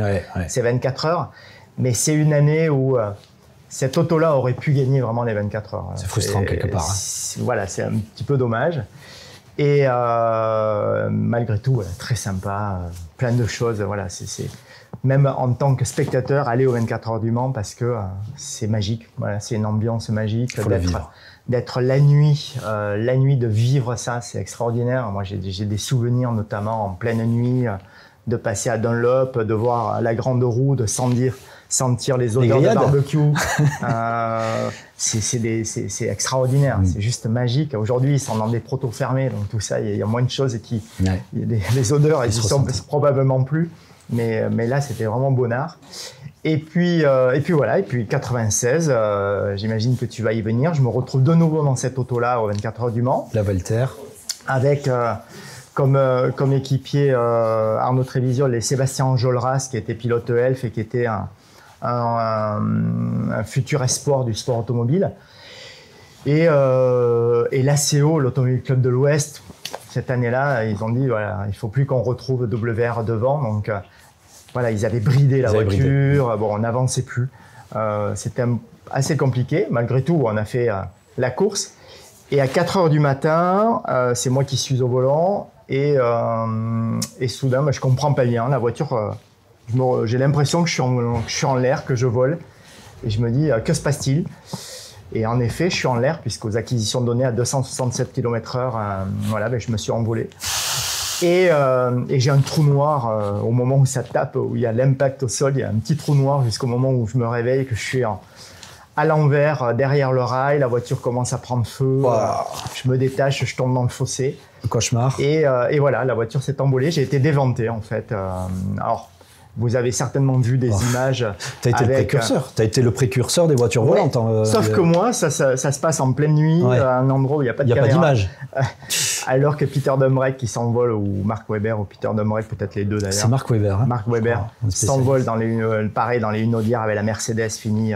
ces 24 heures. Mais c'est une année où cette auto-là aurait pu gagner vraiment les 24 heures. C'est frustrant quelque part. Voilà, c'est un petit peu dommage. Et malgré tout, voilà, très sympa, plein de choses. Voilà, même en tant que spectateur, aller aux 24 heures du Mans parce que c'est magique. Voilà, c'est une ambiance magique. D'être la nuit, de vivre ça, c'est extraordinaire. Moi, j'ai des souvenirs, notamment en pleine nuit, de passer à Dunlop, de voir la grande roue, de sentir les odeurs de barbecue. C'est extraordinaire, c'est juste magique. Aujourd'hui, ils sont dans des protos fermés, donc tout ça, il y a moins de choses et les odeurs, ils y sont probablement plus. Mais là, c'était vraiment bonnard. Et puis voilà, et puis 96, j'imagine que tu vas y venir. Je me retrouve de nouveau dans cette auto-là aux 24 heures du Mans. La Voltaire. Avec comme équipier Arnaud Trévisiol et Sébastien Enjolras, qui était pilote Elf et qui était un futur espoir du sport automobile. Et l'ACO, l'Automobile Club de l'Ouest, cette année-là, ils ont dit voilà, il ne faut plus qu'on retrouve WR devant. Donc voilà, ils avaient bridé la voiture. Bon, on n'avançait plus. C'était assez compliqué. Malgré tout, on a fait la course. Et à 4 heures du matin, c'est moi qui suis au volant. Et soudain, je ne comprends pas bien. La voiture, j'ai l'impression que je suis en l'air, que je vole. Et je me dis, que se passe-t-il? Et en effet, je suis en l'air, puisqu'aux acquisitions de données à 267 km/h, je me suis envolé. Et j'ai un trou noir au moment où ça tape, où il y a l'impact au sol. Il y a un petit trou noir jusqu'au moment où je me réveille, que je suis à l'envers, derrière le rail. La voiture commence à prendre feu. Wow. Je me détache, je tombe dans le fossé. Cauchemar. Et voilà, la voiture s'est envolée. J'ai été déventé, en fait. Alors, vous avez certainement vu des images. Tu as été le précurseur. Tu as été le précurseur des voitures volantes. Sauf que moi, ça se passe en pleine nuit, à un endroit où il n'y a pas de caméra. Il n'y a pas d'image. Alors que Peter Dumbrek qui s'envole, ou Mark Webber, ou Peter Dumbrek, peut-être les deux d'ailleurs. C'est Mark Webber. Mark Webber s'envole dans les Hunaudières avec la Mercedes finie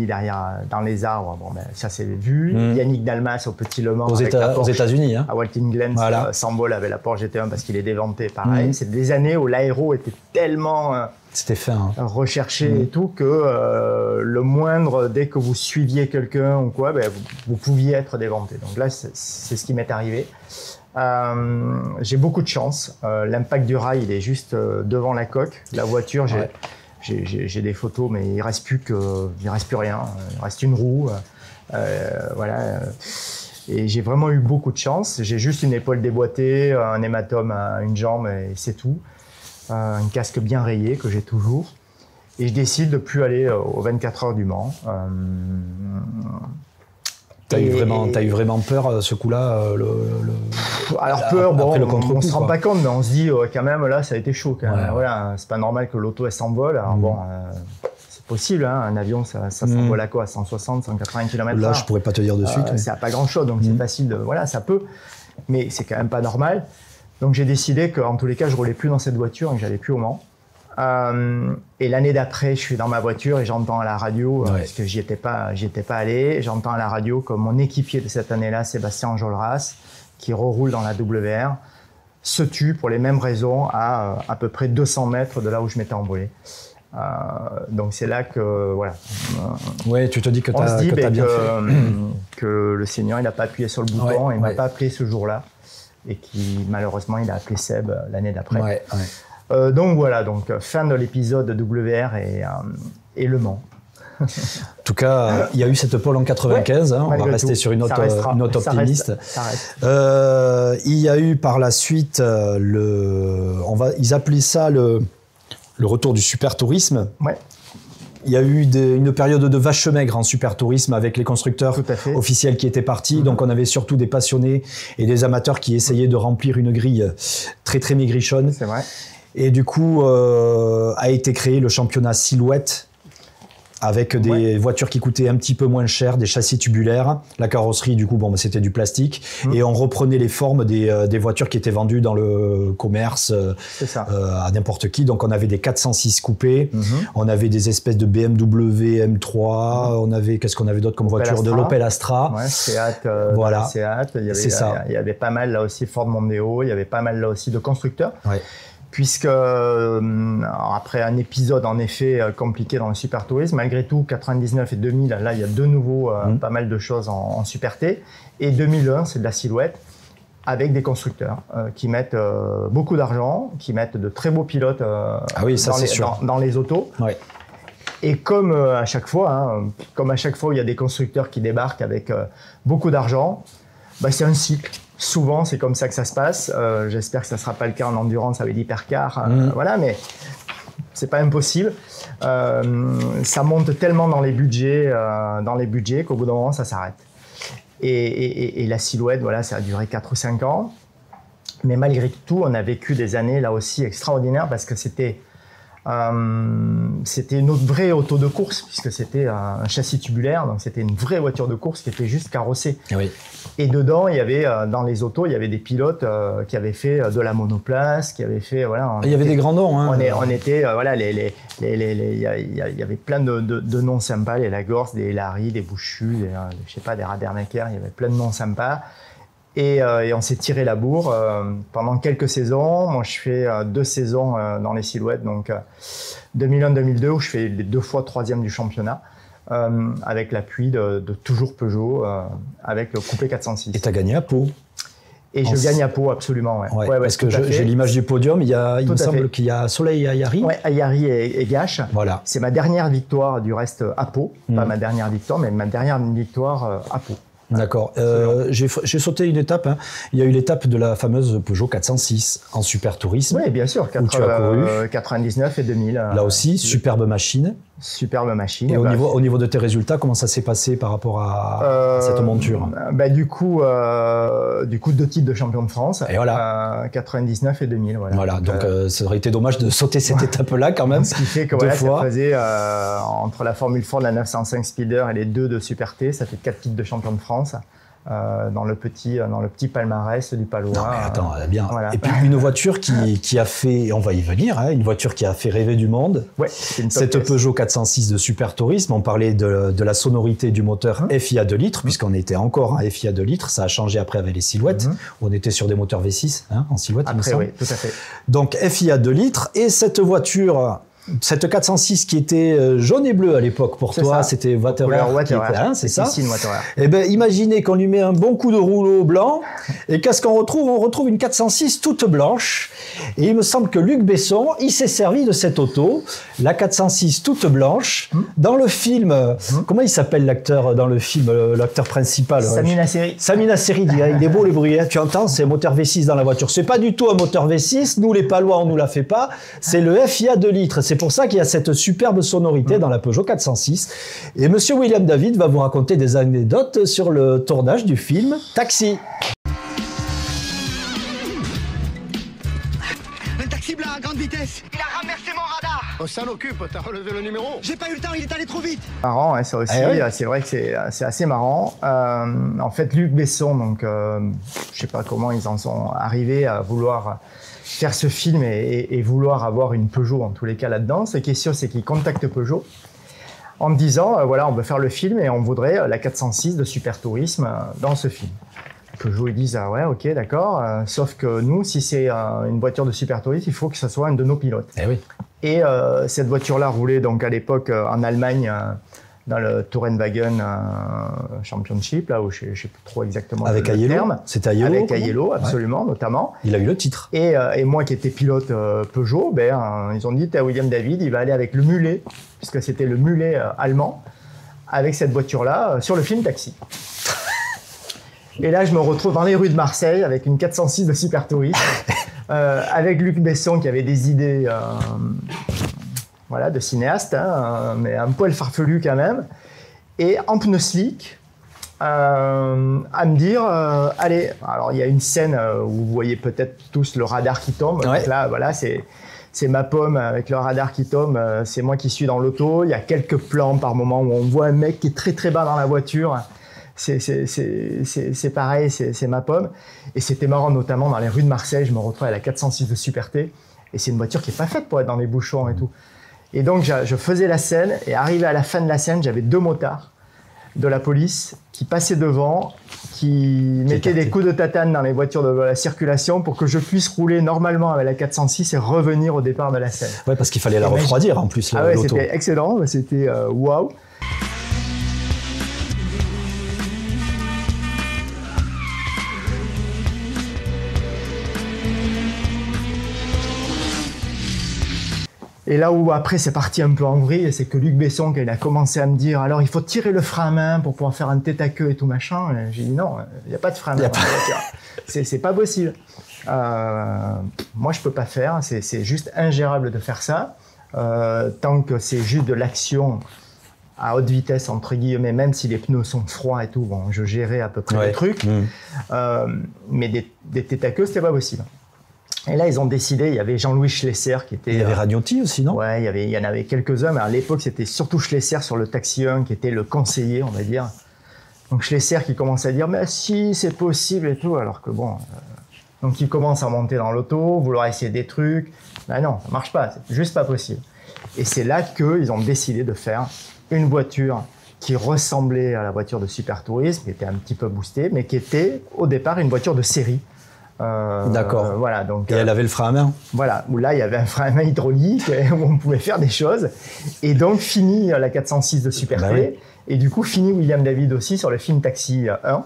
derrière dans les arbres. Bon, ça c'est vu. Yannick Dalmas au Petit Le Mans aux États-Unis. À Watkins Glen s'envole avec la Porsche GT1 parce qu'il est déventé. Pareil. C'est des années où l'aéro était tellement c'était fin, recherché et tout que le moindre, dès que vous suiviez quelqu'un ou quoi, vous pouviez être déventé. Donc là, c'est ce qui m'est arrivé. J'ai beaucoup de chance. L'impact du rail, il est juste devant la coque. La voiture, j'ai des photos, mais il reste plus rien. Il reste une roue. Voilà. Et j'ai vraiment eu beaucoup de chance. J'ai juste une épaule déboîtée, un hématome à une jambe et c'est tout. Un casque bien rayé que j'ai toujours. Et je décide de plus aller aux 24 heures du Mans. T'as eu vraiment peur ce coup-là Alors peur, bon, on se rend pas compte, mais on se dit quand même là ça a été chaud. Voilà, c'est pas normal que l'auto elle s'envole. Alors bon, c'est possible, hein, un avion ça s'envole à quoi, 160, 180 km/h. Là je pourrais pas te dire de suite. C'est pas grand-chose, donc c'est facile de, voilà, ça peut, mais c'est quand même pas normal. Donc j'ai décidé qu'en tous les cas je roulais plus dans cette voiture et que j'allais plus au Mans. Et l'année d'après, je suis dans ma voiture et j'entends à la radio, parce que j'y étais pas allé, j'entends à la radio que mon équipier de cette année-là, Sébastien Enjolras, qui reroule dans la WR, se tue pour les mêmes raisons à peu près 200 mètres de là où je m'étais envolé. Donc c'est là que, voilà. Ouais, tu te dis que tu as bien fait. Que le Seigneur, il n'a pas appuyé sur le bouton, il ne m'a pas appelé ce jour-là. Et qui, malheureusement, il a appelé Seb l'année d'après. Donc voilà, donc fin de l'épisode WR et Le Mans. En tout cas, il y a eu cette pole en 95, on va rester sur une note optimiste. Ça reste. Il y a eu par la suite, ils appelaient ça le retour du super tourisme. Ouais. Il y a eu une période de vache maigre en super tourisme avec les constructeurs officiels qui étaient partis. Donc on avait surtout des passionnés et des amateurs qui essayaient de remplir une grille très très maigrichonne. C'est vrai. Et du coup, a été créé le championnat Silhouette avec des voitures qui coûtaient un petit peu moins cher, des châssis tubulaires. La carrosserie, du coup, c'était du plastique. Et on reprenait les formes des voitures qui étaient vendues dans le commerce à n'importe qui. Donc, on avait des 406 coupés, on avait des espèces de BMW M3, on avait, qu'est-ce qu'on avait d'autre comme voiture? De l'Opel Astra. Ouais, Seat, voilà. Seat. Il y avait pas mal, là aussi, Ford Mondeo. Il y avait pas mal, là aussi, de constructeurs. Ouais. Puisque après un épisode en effet compliqué dans le super tourisme, malgré tout 99 et 2000, là il y a de nouveau pas mal de choses en super T, et 2001 c'est de la silhouette avec des constructeurs qui mettent beaucoup d'argent, qui mettent de très beaux pilotes dans les autos. Ouais. Et comme à chaque fois où il y a des constructeurs qui débarquent avec beaucoup d'argent, c'est un cycle. Souvent, c'est comme ça que ça se passe. J'espère que ça ne sera pas le cas en endurance avec l'hypercar. Voilà, mais c'est pas impossible. Ça monte tellement dans les budgets qu'au bout d'un moment, ça s'arrête. Et la silhouette, voilà, ça a duré 4 ou 5 ans. Mais malgré tout, on a vécu des années là aussi extraordinaires parce que c'était une autre vraie auto de course puisque c'était un châssis tubulaire, donc c'était une vraie voiture de course qui était juste carrossée. Oui. Et dedans, il y avait dans les autos, il y avait des pilotes qui avaient fait de la monoplace, qui avaient fait il y avait des grands noms. Hein. On était voilà il y avait plein de noms sympas, les Lagorce, des Larry, des Bouchu, je sais pas, des Radernacker, il y avait plein de noms sympas. Et on s'est tiré la bourre pendant quelques saisons. Moi, je fais 2 saisons dans les silhouettes, donc 2001-2002 où je fais les 2 fois 3e du championnat avec l'appui de toujours Peugeot avec le coupé 406. Et tu as gagné à Pau. Et je gagne à Pau, absolument. Ouais, parce que j'ai l'image du podium. Il me semble qu'il y a Soleil Ayari. Oui, Ayari et Gache. Voilà. C'est ma dernière victoire du reste à Pau. Pas ma dernière victoire, mais ma dernière victoire à Pau. D'accord. J'ai sauté une étape. Hein. Il y a eu l'étape de la fameuse Peugeot 406 en super tourisme. Oui, bien sûr. Où tu as couru. 99 et 2000. Là aussi, superbe machine. Superbe machine. Et au niveau de tes résultats, comment ça s'est passé par rapport à cette monture? Du coup, 2 titres de champion de France. Et voilà. 99 et 2000. Voilà. Donc, ça aurait été dommage de sauter cette étape-là quand même. Ce qui fait que ça faisait entre la Formule Ford, la 905 Speeder et les 2 de Super T, ça fait 4 titres de champion de France. Dans le petit palmarès du Palois. Non, mais attends, bien. Voilà. Et puis une voiture qui a fait, on va y venir, une voiture qui a fait rêver du monde. Ouais, cette Peugeot 406 de super tourisme. On parlait de la sonorité du moteur FIA 2 litres, puisqu'on était encore à FIA 2 litres. Ça a changé après avec les silhouettes. On était sur des moteurs V6 en silhouette. Après, oui, tout à fait. Donc FIA 2 litres. Et cette voiture Cette 406 qui était jaune et bleu à l'époque pour toi, c'était Waterer, c'est ça. Et ben imaginez qu'on lui met un bon coup de rouleau blanc et qu'est-ce qu'on retrouve? On retrouve une 406 toute blanche. Et il me semble que Luc Besson, il s'est servi de cette auto, la 406 toute blanche, dans le film. Comment il s'appelle l'acteur dans le film, l'acteur principal? Samina Seri. Samina Seri, il est beau les bruits. Tu entends? C'est moteur V6 dans la voiture. C'est pas du tout un moteur V6. Nous les Palois, on nous la fait pas. C'est le FIA 2 litres. C'est pour ça qu'il y a cette superbe sonorité dans la Peugeot 406. Et monsieur William David va vous raconter des anecdotes sur le tournage du film Taxi. Un taxi blanc à grande vitesse. Il a renversé mon radar. On s'en occupe, t'as relevé le numéro. J'ai pas eu le temps, il est allé trop vite. Marrant, hein, ça aussi, c'est vrai que c'est assez marrant. En fait, Luc Besson, donc, je sais pas comment ils en sont arrivés à vouloir faire ce film et vouloir avoir une Peugeot en tous les cas là-dedans. Ce qui est sûr, c'est qu'ils contactent Peugeot en me disant, voilà, on veut faire le film et on voudrait la 406 de Super Tourisme dans ce film. Peugeot, ils disent, ah ouais, ok, d'accord, sauf que nous, si c'est une voiture de Super Tourisme, il faut que ce soit un de nos pilotes. Eh oui. Et cette voiture-là roulait donc à l'époque en Allemagne, dans le Tourenwagen Championship, là où je ne sais plus trop exactement avec le terme. C'était Aiello. Avec Aiello, absolument, notamment. Il a eu le titre. Et moi qui étais pilote Peugeot, ils ont dit à William David, il va aller avec le mulet, puisque c'était le mulet allemand, avec cette voiture-là, sur le film Taxi. Et là, je me retrouve dans les rues de Marseille avec une 406 de Super Tourisme, avec Luc Besson qui avait des idées voilà, de cinéaste, hein, mais un poil farfelu quand même, et en pneu slick, à me dire, allez, alors il y a une scène où vous voyez peut-être tous le radar qui tombe, ouais. Donc là, voilà, c'est ma pomme avec le radar qui tombe, c'est moi qui suis dans l'auto, il y a quelques plans par moment où on voit un mec qui est très très bas dans la voiture, c'est pareil, c'est ma pomme. Et c'était marrant, notamment dans les rues de Marseille, je me retrouve à la 406 de Super T, et c'est une voiture qui n'est pas faite pour être dans les bouchons et tout. Et donc, je faisais la scène, et arrivé à la fin de la scène, j'avais 2 motards de la police qui passaient devant, qui mettaient des coups de tatane dans les voitures de la circulation pour que je puisse rouler normalement avec la 406 et revenir au départ de la scène. Ouais, parce qu'il fallait la refroidir en plus, l'auto. C'était excellent, c'était waouh. Et là où après c'est parti un peu en vrille, c'est que Luc Besson, quand il a commencé à me dire alors il faut tirer le frein à main pour pouvoir faire un tête à queue et tout machin, j'ai dit non, il n'y a pas de frein à main. C'est pas possible. Moi je peux pas faire, c'est juste ingérable de faire ça. Tant que c'est juste de l'action à haute vitesse entre guillemets, même si les pneus sont froids et tout, bon, je gérais à peu près le truc. Mais des têtes à queue, c'était pas possible. Et là, ils ont décidé, il y avait Jean-Louis Schlesser qui était... Il y avait Ragnotti aussi, non? Ouais, il y en avait quelques-uns, mais à l'époque, c'était surtout Schlesser sur le Taxi 1 qui était le conseiller, on va dire. Donc Schlesser qui commence à dire « Mais si, c'est possible et tout », alors que bon... donc il commence à monter dans l'auto, vouloir essayer des trucs. Ben non, ça marche pas, c'est juste pas possible. Et c'est là qu'ils ont décidé de faire une voiture qui ressemblait à la voiture de Super Tourisme, qui était un petit peu boostée, mais qui était au départ une voiture de série. D'accord. Voilà, donc, et elle avait le frein à main. Voilà, où là il y avait un frein à main hydraulique où on pouvait faire des choses. Et donc fini la 406 de Super T. Oui. Et du coup fini William David aussi sur le film Taxi 1.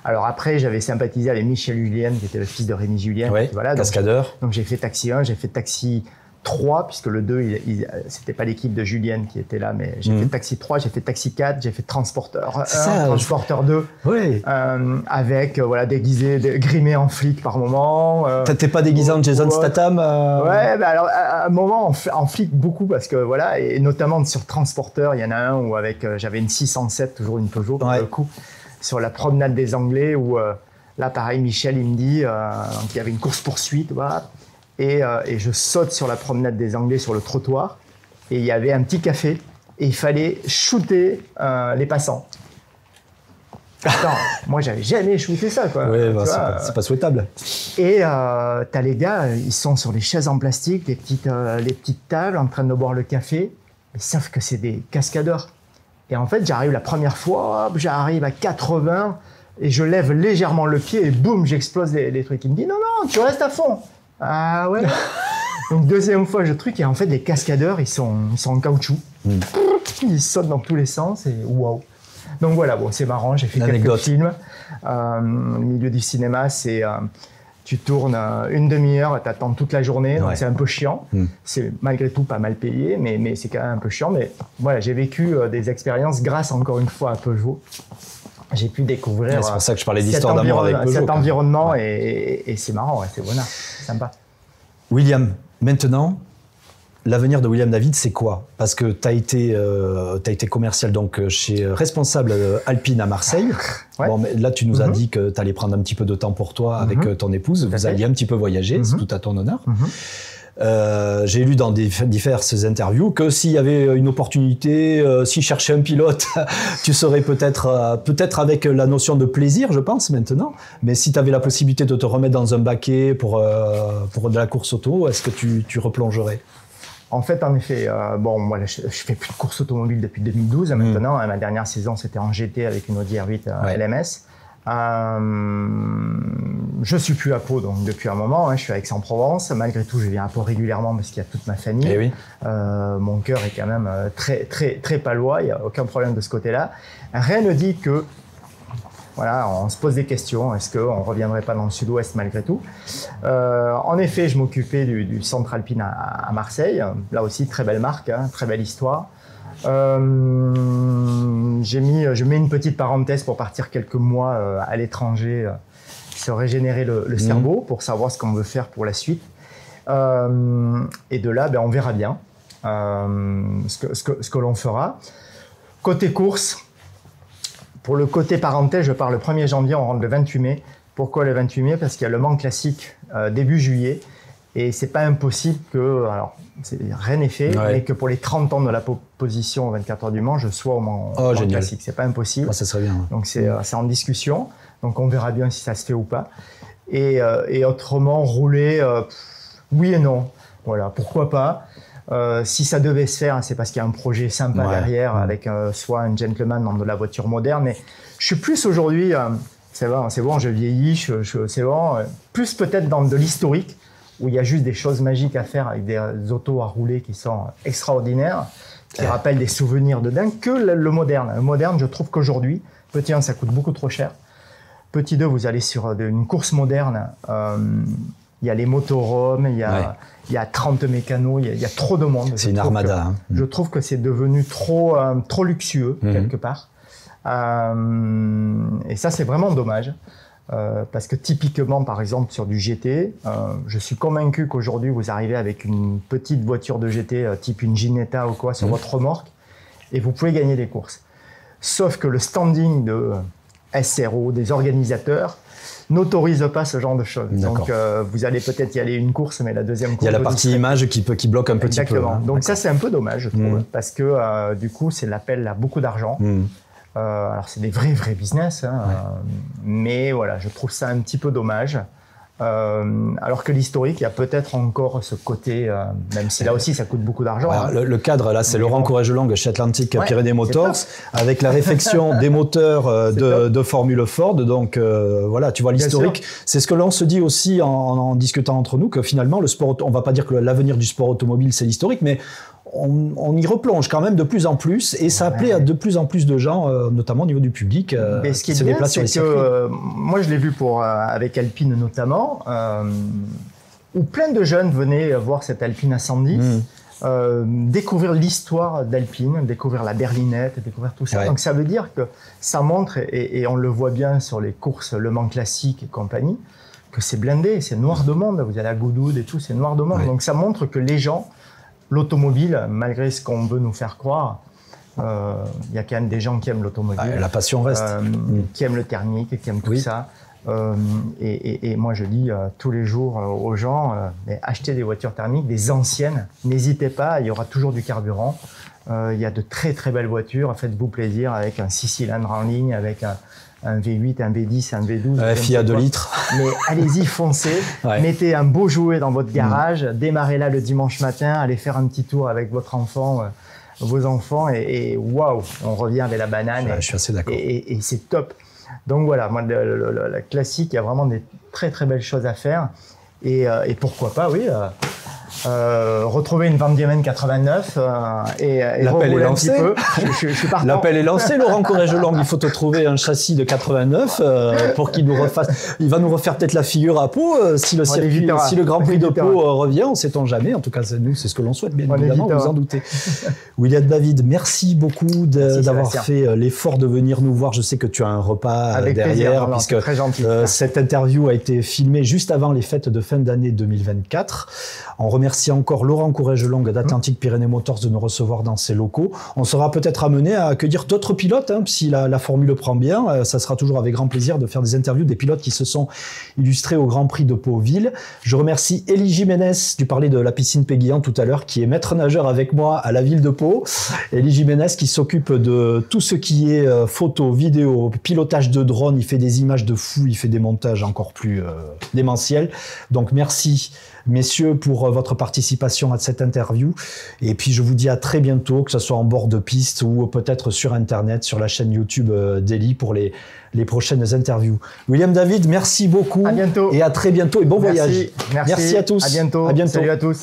Alors après j'avais sympathisé avec Michel Julien qui était le fils de Rémi Julien. Oui, voilà, cascadeur. Donc j'ai fait Taxi 1, j'ai fait Taxi 3, puisque le 2, c'était pas l'équipe de Julienne qui était là, mais j'ai fait Taxi 3, j'ai fait Taxi 4, j'ai fait Transporteur 1, Transporteur 2, avec, voilà, déguisé, grimé en flic par moment. T'étais pas déguisé en Jason Statham Ouais, bah alors, à un moment, en flic beaucoup, parce que, voilà, et notamment sur Transporteur, il y en a un où avec, j'avais une 607, toujours une Peugeot, pour le coup, sur la promenade des Anglais, où, là, pareil, Michel, il me dit, qu'il y avait une course-poursuite, voilà. Et je saute sur la promenade des Anglais sur le trottoir et il y avait un petit café et il fallait shooter les passants. Attends, moi j'avais jamais shooté ça quoi. Ouais, bah, c'est pas souhaitable. Et t'as les gars, ils sont sur des chaises en plastique, les petites tables en train de boire le café, mais sauf que c'est des cascadeurs. Et en fait j'arrive la première fois, j'arrive à 80 et je lève légèrement le pied et boum, j'explose les trucs. Il me dit non, tu restes à fond. Ah ouais. Donc deuxième fois, je truc, et en fait, les cascadeurs, ils sont en caoutchouc. Ils sautent dans tous les sens, et waouh. Donc voilà, bon, c'est marrant, j'ai fait quelques films. Le milieu du cinéma, c'est... tu tournes une demi-heure, tu attends toute la journée, donc c'est un peu chiant. C'est malgré tout pas mal payé, mais c'est quand même un peu chiant. Mais voilà, j'ai vécu des expériences grâce encore une fois à Peugeot. J'ai pu découvrir c'est pour ça que je parlais d'histoire d'amour avec Peugeot, cet environnement et c'est marrant, c'est bon, sympa. William, maintenant, l'avenir de William David, c'est quoi? Parce que tu as été commercial donc chez responsable Alpine à Marseille. Ouais. Bon, mais là, tu nous as dit que tu allais prendre un petit peu de temps pour toi avec ton épouse. Vous alliez un petit peu voyager, c'est tout à ton honneur. J'ai lu dans diverses interviews que s'il y avait une opportunité, s'il cherchait un pilote, tu serais peut-être avec la notion de plaisir, je pense, maintenant. Mais si tu avais la possibilité de te remettre dans un baquet pour de la course auto, est-ce que tu replongerais? En fait, en effet, bon, moi, je fais plus de course automobile depuis 2012 maintenant. Ma dernière saison, c'était en GT avec une Audi R8 LMS. Je suis plus à Pau donc depuis un moment, je suis à Aix-en-Provence. Malgré tout, je viens à Pau régulièrement parce qu'il y a toute ma famille. Et oui. Mon cœur est quand même très, très, très palois, il n'y a aucun problème de ce côté-là. Rien ne dit que, voilà, on se pose des questions, est-ce qu'on ne reviendrait pas dans le sud-ouest malgré tout? En effet, je m'occupais du centre alpine à Marseille, là aussi très belle marque, très belle histoire. Je mets une petite parenthèse pour partir quelques mois à l'étranger, se régénérer le cerveau pour savoir ce qu'on veut faire pour la suite. Et de là, on verra bien ce que l'on fera. Côté course, pour le côté parenthèse, je pars le 1er janvier, on rentre le 28 mai. Pourquoi le 28 mai? Parce qu'il y a le Mans Classique début juillet. Et c'est pas impossible que, alors rien n'est fait, mais que pour les 30 ans de la position aux 24 heures du Mans, je sois au Mans Classique. C'est pas impossible. Ça serait bien. Donc c'est en discussion. Donc on verra bien si ça se fait ou pas. Et autrement, rouler, oui et non. Voilà, pourquoi pas. Si ça devait se faire, c'est parce qu'il y a un projet sympa derrière, avec soit un gentleman dans de la voiture moderne. Mais je suis plus aujourd'hui, c'est bon, je vieillis, c'est bon, plus peut-être dans de l'historique, où il y a juste des choses magiques à faire avec des autos à rouler qui sont extraordinaires, qui rappellent des souvenirs de dingue, que le moderne. Le moderne, je trouve qu'aujourd'hui, petit 1, ça coûte beaucoup trop cher. Petit 2, vous allez sur une course moderne, il y a les motorhomes, il y a 30 mécanos, il y a trop de monde. C'est une armada. Je trouve que c'est devenu trop luxueux, quelque part. Et ça, c'est vraiment dommage. Parce que typiquement, par exemple, sur du GT, je suis convaincu qu'aujourd'hui, vous arrivez avec une petite voiture de GT, type une Ginetta ou quoi, sur votre remorque, et vous pouvez gagner des courses. Sauf que le standing de SRO, des organisateurs, n'autorise pas ce genre de choses. Donc, vous allez peut-être y aller une course, mais la deuxième course... Il y a la partie image qui bloque un petit peu. Exactement. Donc ça, c'est un peu dommage, je trouve, parce que du coup, c'est l'appel à beaucoup d'argent. Alors, c'est des vrais business, mais voilà, je trouve ça un petit peu dommage. Alors que l'historique, il y a peut-être encore ce côté, même si là aussi ça coûte beaucoup d'argent. Le cadre, là, c'est Laurent Courregeulong chez Atlantic Pyrénées Motors, avec la réflexion des moteurs de Formule Ford. Donc voilà, tu vois l'historique. C'est ce que l'on se dit aussi en discutant entre nous, que finalement, le sport, on ne va pas dire que l'avenir du sport automobile, c'est l'historique, mais on y replonge quand même de plus en plus, et ça plaît à de plus en plus de gens, notamment au niveau du public, ce qui est bien, c'est que moi je l'ai vu avec Alpine notamment, où plein de jeunes venaient voir cette Alpine à 110, découvrir l'histoire d'Alpine, découvrir la berlinette, découvrir tout ça. Donc ça veut dire que ça montre, et on le voit bien sur les courses Le Mans Classique et compagnie, que c'est blindé, c'est noir de monde. Vous allez à Goudoud et tout, c'est noir de monde. Donc ça montre que les gens, l'automobile, malgré ce qu'on veut nous faire croire, il y a quand même des gens qui aiment l'automobile. La passion reste. Qui aiment le thermique, qui aiment tout ça. Et moi, je dis tous les jours aux gens, achetez des voitures thermiques, des anciennes. N'hésitez pas, il y aura toujours du carburant. Il y a de très très belles voitures. Faites-vous plaisir avec un 6 cylindres en ligne, avec un V8, un V10, un V12. FI à 2 litres. Mais allez-y, foncez. Mettez un beau jouet dans votre garage. Démarrez là le dimanche matin. Allez faire un petit tour avec votre enfant, vos enfants. Et waouh, on revient avec la banane. Je suis assez d'accord. Et c'est top. Donc voilà, moi, la classique, il y a vraiment des très très belles choses à faire. Et pourquoi pas, oui, retrouver une Van-Diemen 89 et l'appel est lancé. Un petit peu. Je suis partant. L'appel est lancé, Laurent Courrèges-Long. Il faut te trouver un châssis de 89 pour qu'il nous refasse. Il va nous refaire peut-être la figure à Pau si le circuit, si le Grand Prix de Pau revient. On ne sait-on jamais. En tout cas, nous, c'est ce que l'on souhaite, bien évidemment. Vous en doutez. William David, merci beaucoup d'avoir fait l'effort de venir nous voir. Je sais que tu as un repas avec derrière, plaisir, puisque très gentil. cette interview a été filmée juste avant les fêtes de fin d'année 2024. On remercie encore Laurent Courrèges-Long d'Atlantic Pyrénées Motors de nous recevoir dans ses locaux. On sera peut-être amené à accueillir d'autres pilotes, si la formule prend bien. Ça sera toujours avec grand plaisir de faire des interviews des pilotes qui se sont illustrés au Grand Prix de Pau-Ville. Je remercie Élie Jiménez, tu parlais de la piscine Péguillan tout à l'heure, qui est maître nageur avec moi à la ville de Pau. Élie Jiménez qui s'occupe de tout ce qui est photo, vidéo, pilotage de drone. Il fait des images de fou, il fait des montages encore plus démentiels. Donc merci messieurs pour votre participation à cette interview. Et puis je vous dis à très bientôt, que ce soit en bord de piste ou peut-être sur Internet, sur la chaîne YouTube d'Élie pour les prochaines interviews. William David, merci beaucoup. À bientôt. Et à très bientôt et bon voyage. Merci à tous. À bientôt. À bientôt. Salut à tous.